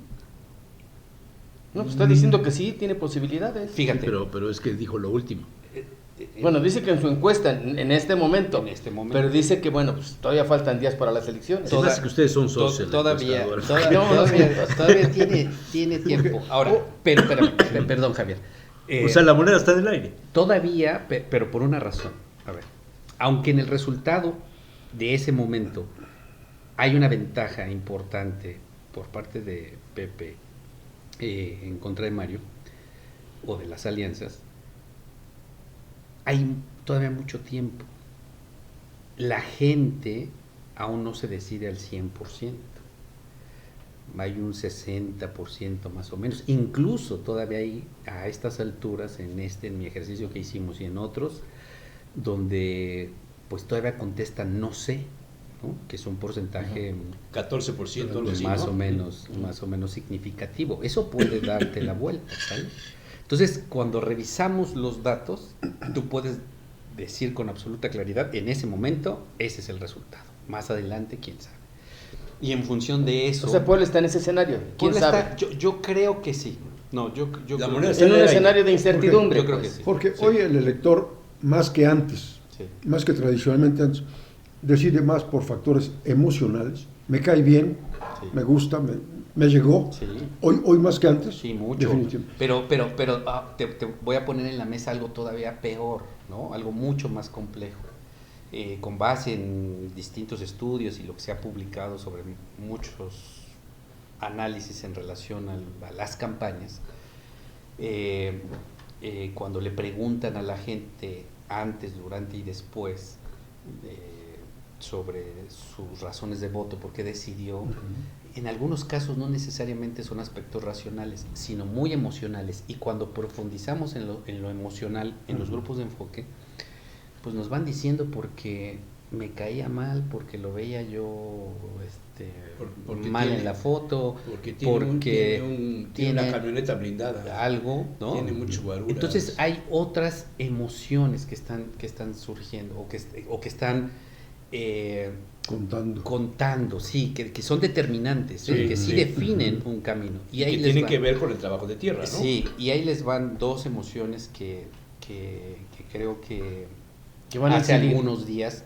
No, pues está diciendo que sí, tiene posibilidades. Fíjate. Sí, pero es que dijo lo último. Bueno, dice que en su encuesta, en este momento. En este momento. Pero dice que, bueno, pues todavía faltan días para las elecciones. Se me hace que ustedes son socios. Todavía No, todavía tiene tiempo. Ahora, pero perdón, Javier. O sea, la moneda está en el aire. Todavía, pero por una razón. A ver, aunque en el resultado de ese momento hay una ventaja importante por parte de Pepe en contra de Mario o de las alianzas, hay todavía mucho tiempo. La gente aún no se decide al 100%. Hay un 60% más o menos. Incluso todavía hay a estas alturas, en mi ejercicio que hicimos y en otros, donde pues todavía contestan no sé, ¿no? Que es un porcentaje 14%, algo así, más ¿no? o menos significativo. Eso puede darte la vuelta, ¿sabes? Entonces, cuando revisamos los datos, tú puedes decir con absoluta claridad, en ese momento, ese es el resultado. Más adelante, quién sabe. Y en función de eso... O sea, Puebla está en ese escenario. ¿Quién Puebla sabe? está- yo creo que sí. No, yo La creo moneda que está En un en el aire. escenario de incertidumbre. Yo creo pues. que sí. Porque hoy el elector, más que antes, sí. más que tradicionalmente antes, decide más por factores emocionales. Me cae bien, Sí. me gusta, me llegó. Sí. Hoy más que antes. Sí, mucho. Definitivamente. Pero te voy a poner en la mesa algo todavía peor, ¿no? Algo mucho más complejo. Con base en distintos estudios y lo que se ha publicado sobre muchos análisis en relación a las campañas, cuando le preguntan a la gente antes, durante y después sobre sus razones de voto, por qué decidió, en algunos casos no necesariamente son aspectos racionales, sino muy emocionales. Y cuando profundizamos en lo emocional, en los grupos de enfoque, pues nos van diciendo porque me caía mal, porque lo veía yo Porque mal tiene- en la foto, Porque tiene tiene una camioneta blindada. algo, ¿no? Tiene mucho guaruras. Entonces hay otras emociones que están surgiendo o que están Contando. sí, que son determinantes, que sí definen un camino. Y ahí que tienen que ver con el trabajo de tierra, ¿no? Sí, y ahí les van dos emociones que creo que van a hace incidir. algunos días,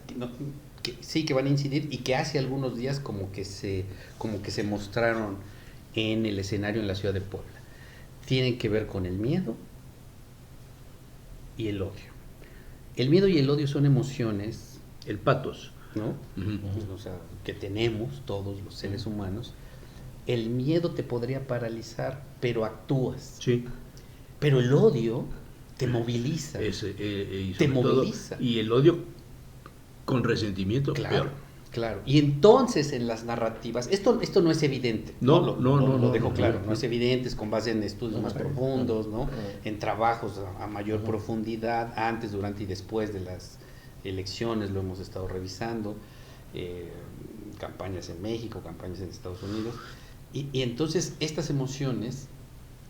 que van a incidir, y que hace algunos días como que se mostraron en el escenario en la ciudad de Puebla. Tienen que ver con el miedo y el odio. El miedo y el odio son emociones, El patos. ¿no? O sea, que tenemos todos los seres humanos. El miedo te podría paralizar, pero actúas. Sí. Pero el odio te moviliza. Y te sobre todo, moviliza. y el odio con resentimiento, Claro, peor. claro. Y entonces en las narrativas, esto no es evidente. No, lo dejo no, claro. no. No es evidente, es con base en estudios más profundos, ¿no? En trabajos a mayor profundidad, antes, durante y después de las elecciones, lo hemos estado revisando, campañas en México, campañas en Estados Unidos, y entonces estas emociones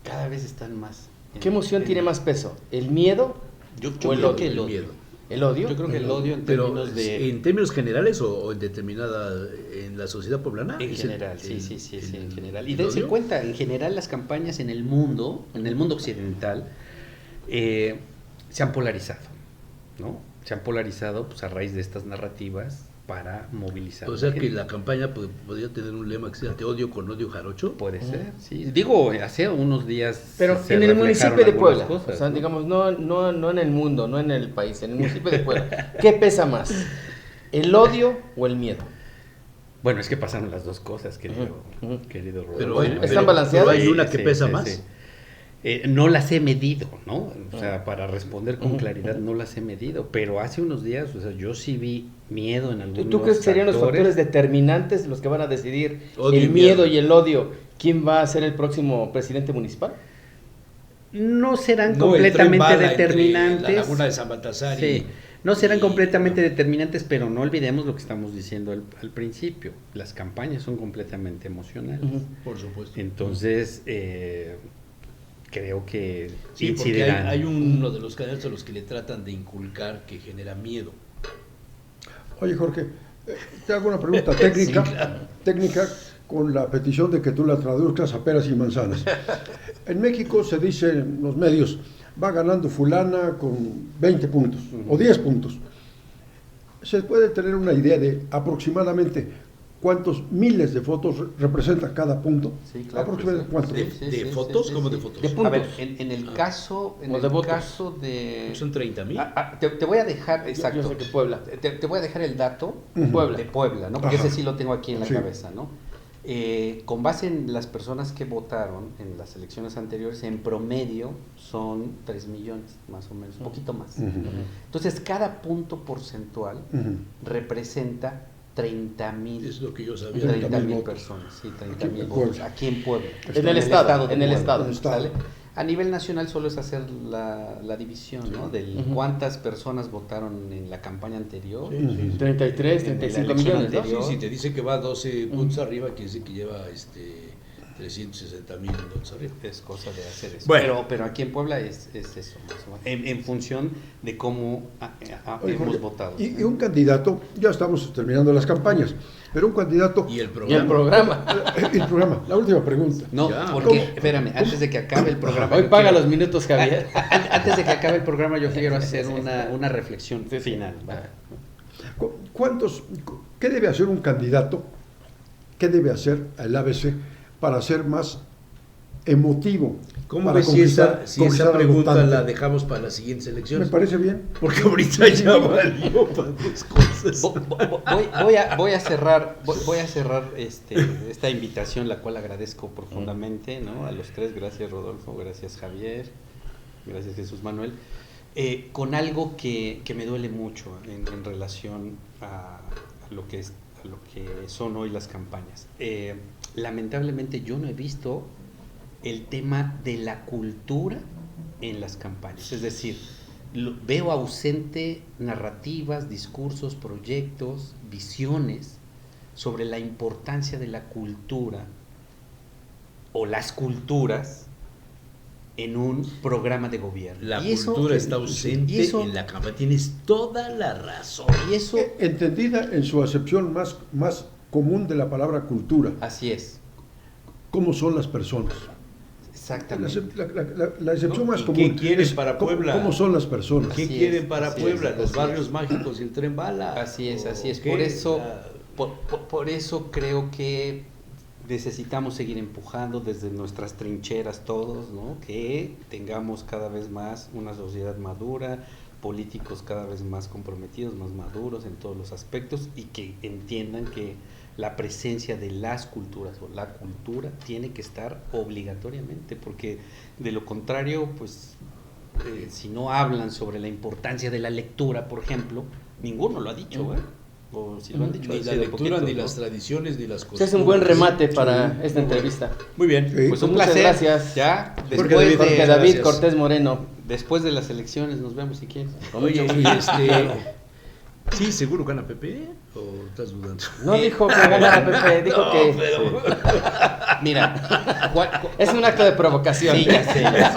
cada vez están más. ¿Qué emoción tiene más peso? ¿El miedo Yo o el creo odio? que el odio. miedo. ¿El odio? Yo creo que el odio en Pero términos de... en términos generales o en determinada, en la sociedad poblana. En ¿Es general, el- sí, en general. Y el dense odio? cuenta, en general las campañas en el mundo occidental, se han polarizado, ¿no? Se han polarizado pues, a raíz de estas narrativas para movilizar. O a sea la que gente. la campaña podría tener un lema que sea te odio con odio jarocho. Puede ser, sí. Digo, hace unos días. Pero se en el reflejaron municipio de algunas Puebla, cosas, o sea, ¿no? digamos, no en el mundo, no en el país, en el municipio de Puebla, ¿qué pesa más? ¿El odio o el miedo? Bueno, es que pasaron las dos cosas, querido Rodolfo. Pero, Bueno, pero- ¿están balanceadas? pero hay una que Sí, pesa sí, más. sí. No las he medido, ¿no? O sea, para responder con claridad, no las he medido. Pero hace unos días, o sea, yo sí vi miedo en algunos ¿Tú crees que serían los factores factores determinantes los que van a decidir Odio y el miedo miedo. y el odio? ¿Quién va a ser el próximo presidente municipal? No serán No, el tren completamente bala entre determinantes. La laguna de San Baltasar Sí, no serán completamente determinantes, pero no olvidemos lo que estamos diciendo al principio. Las campañas son completamente emocionales. Por supuesto. Entonces, creo que Sí, porque incidirán. hay uno de los candidatos a los que le tratan de inculcar que genera miedo. Oye, Jorge, te hago una pregunta técnica, Sí, claro. técnica con la petición de que tú la traduzcas a peras y manzanas. En México se dice en los medios, va ganando fulana con 20 puntos o 10 puntos. ¿Se puede tener una idea de aproximadamente cuántos miles de votos representa cada punto? Sí, claro. ¿Aproximadamente cuántos? ¿De fotos? ¿Cómo de fotos? De A ver, puntos. en el caso, O de votos. Son 30,000. te voy a dejar, exacto. Yo sé que Puebla. Te voy a dejar el dato Puebla. de Puebla, ¿no? Porque Ajá. ese sí lo tengo aquí en la Sí. cabeza, ¿no? Con base en las personas que votaron en las elecciones anteriores, en promedio son 3 millones, más o menos, un poquito más. Ujú. Entonces, cada punto porcentual Ujú. representa 30,000. Es lo que yo sabía. 30,000 30,000 personas, sí, 30,000 Aquí en votos, Puebla. aquí en Puebla. En el estado, de en el Puebla, estado. ¿sale? A nivel nacional solo es hacer la división, ¿no? Del cuántas personas votaron en la campaña anterior. Sí, sí, sí. 33, En la 35 elección millones, ¿no? anterior. Sí, si te dice que va 12 puntos arriba, quiere decir que lleva 360,000 votos arriba. Es cosa de hacer eso. Bueno. Pero aquí en Puebla es eso, más o menos, en función de cómo Oye, hemos Jorge, votado. y un candidato, ya estamos terminando las campañas, pero un candidato... Y el Y programa. el programa. El programa, la última pregunta. No, Ya. porque, ¿Cómo? espérame, antes de que acabe el programa. Hoy yo paga quiero- los minutos, Javier. Antes de que acabe el programa, yo quiero hacer una reflexión Sí, sí. final. ¿va? ¿Qué debe hacer un candidato? ¿Qué debe hacer el ABC para ser más emotivo? ¿Cómo para ves si esa conquistar al pregunta votante? la dejamos para las siguientes Me elecciones? parece bien. Porque ahorita ya valió para dos cosas. Voy a cerrar esta invitación, la cual agradezco profundamente, ¿no? A los tres, gracias Rodolfo, gracias Javier, gracias Jesús Manuel, con algo que me duele mucho en relación a lo que son hoy las campañas. Lamentablemente yo no he visto el tema de la cultura en las campañas, es decir, veo ausente narrativas, discursos, proyectos, visiones sobre la importancia de la cultura o las culturas en un programa de gobierno. La Y eso- cultura está ausente y eso- en la campaña. Tienes toda la razón. Y eso, Entendida en su acepción más común de la palabra cultura, así es, ¿cómo son las personas? La, exactamente. la excepción ¿No? más ¿Y común. qué quieren es para ¿cómo, Puebla? ¿Cómo son las personas? ¿Qué Así quieren es, para así Puebla? es, Los así barrios es. mágicos y el tren bala. Así es, así es. ¿O qué? Por eso, Ah, por eso creo que necesitamos seguir empujando desde nuestras trincheras todos, ¿no? Que tengamos cada vez más una sociedad madura, políticos cada vez más comprometidos, más maduros en todos los aspectos y que entiendan que la presencia de las culturas o la cultura tiene que estar obligatoriamente, porque de lo contrario, pues, si no hablan sobre la importancia de la lectura, por ejemplo, ninguno lo ha dicho, ¿eh? O si lo han dicho, ni ha la sido lectura, poquitos, ni ¿no? las tradiciones, ni las Ese cosas. es un buen remate para esta entrevista. Muy bien. Sí. Pues un Muchas placer. gracias. Ya, Jorge después David, Jorge muchas David gracias. Cortés Moreno. después de las elecciones nos vemos si quieres. Oye, sí, seguro gana Pepe, ¿o estás dudando? No dijo que ganara Pepe, dijo que Mira, es un acto de provocación. sí, ya sé. Gracias,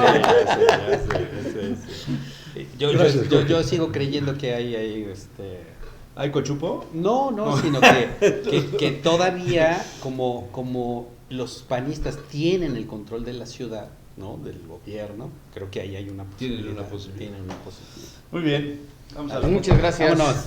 Jorge. Yo sigo creyendo que hay ¿Hay cochupo? no, sino que todavía como los panistas tienen el control de la ciudad, ¿no? Del gobierno, creo que ahí hay una Tienen posibilidad. una posibilidad. Tienen una posibilidad. Muy bien. Vamos a Muchas gracias. Vámonos.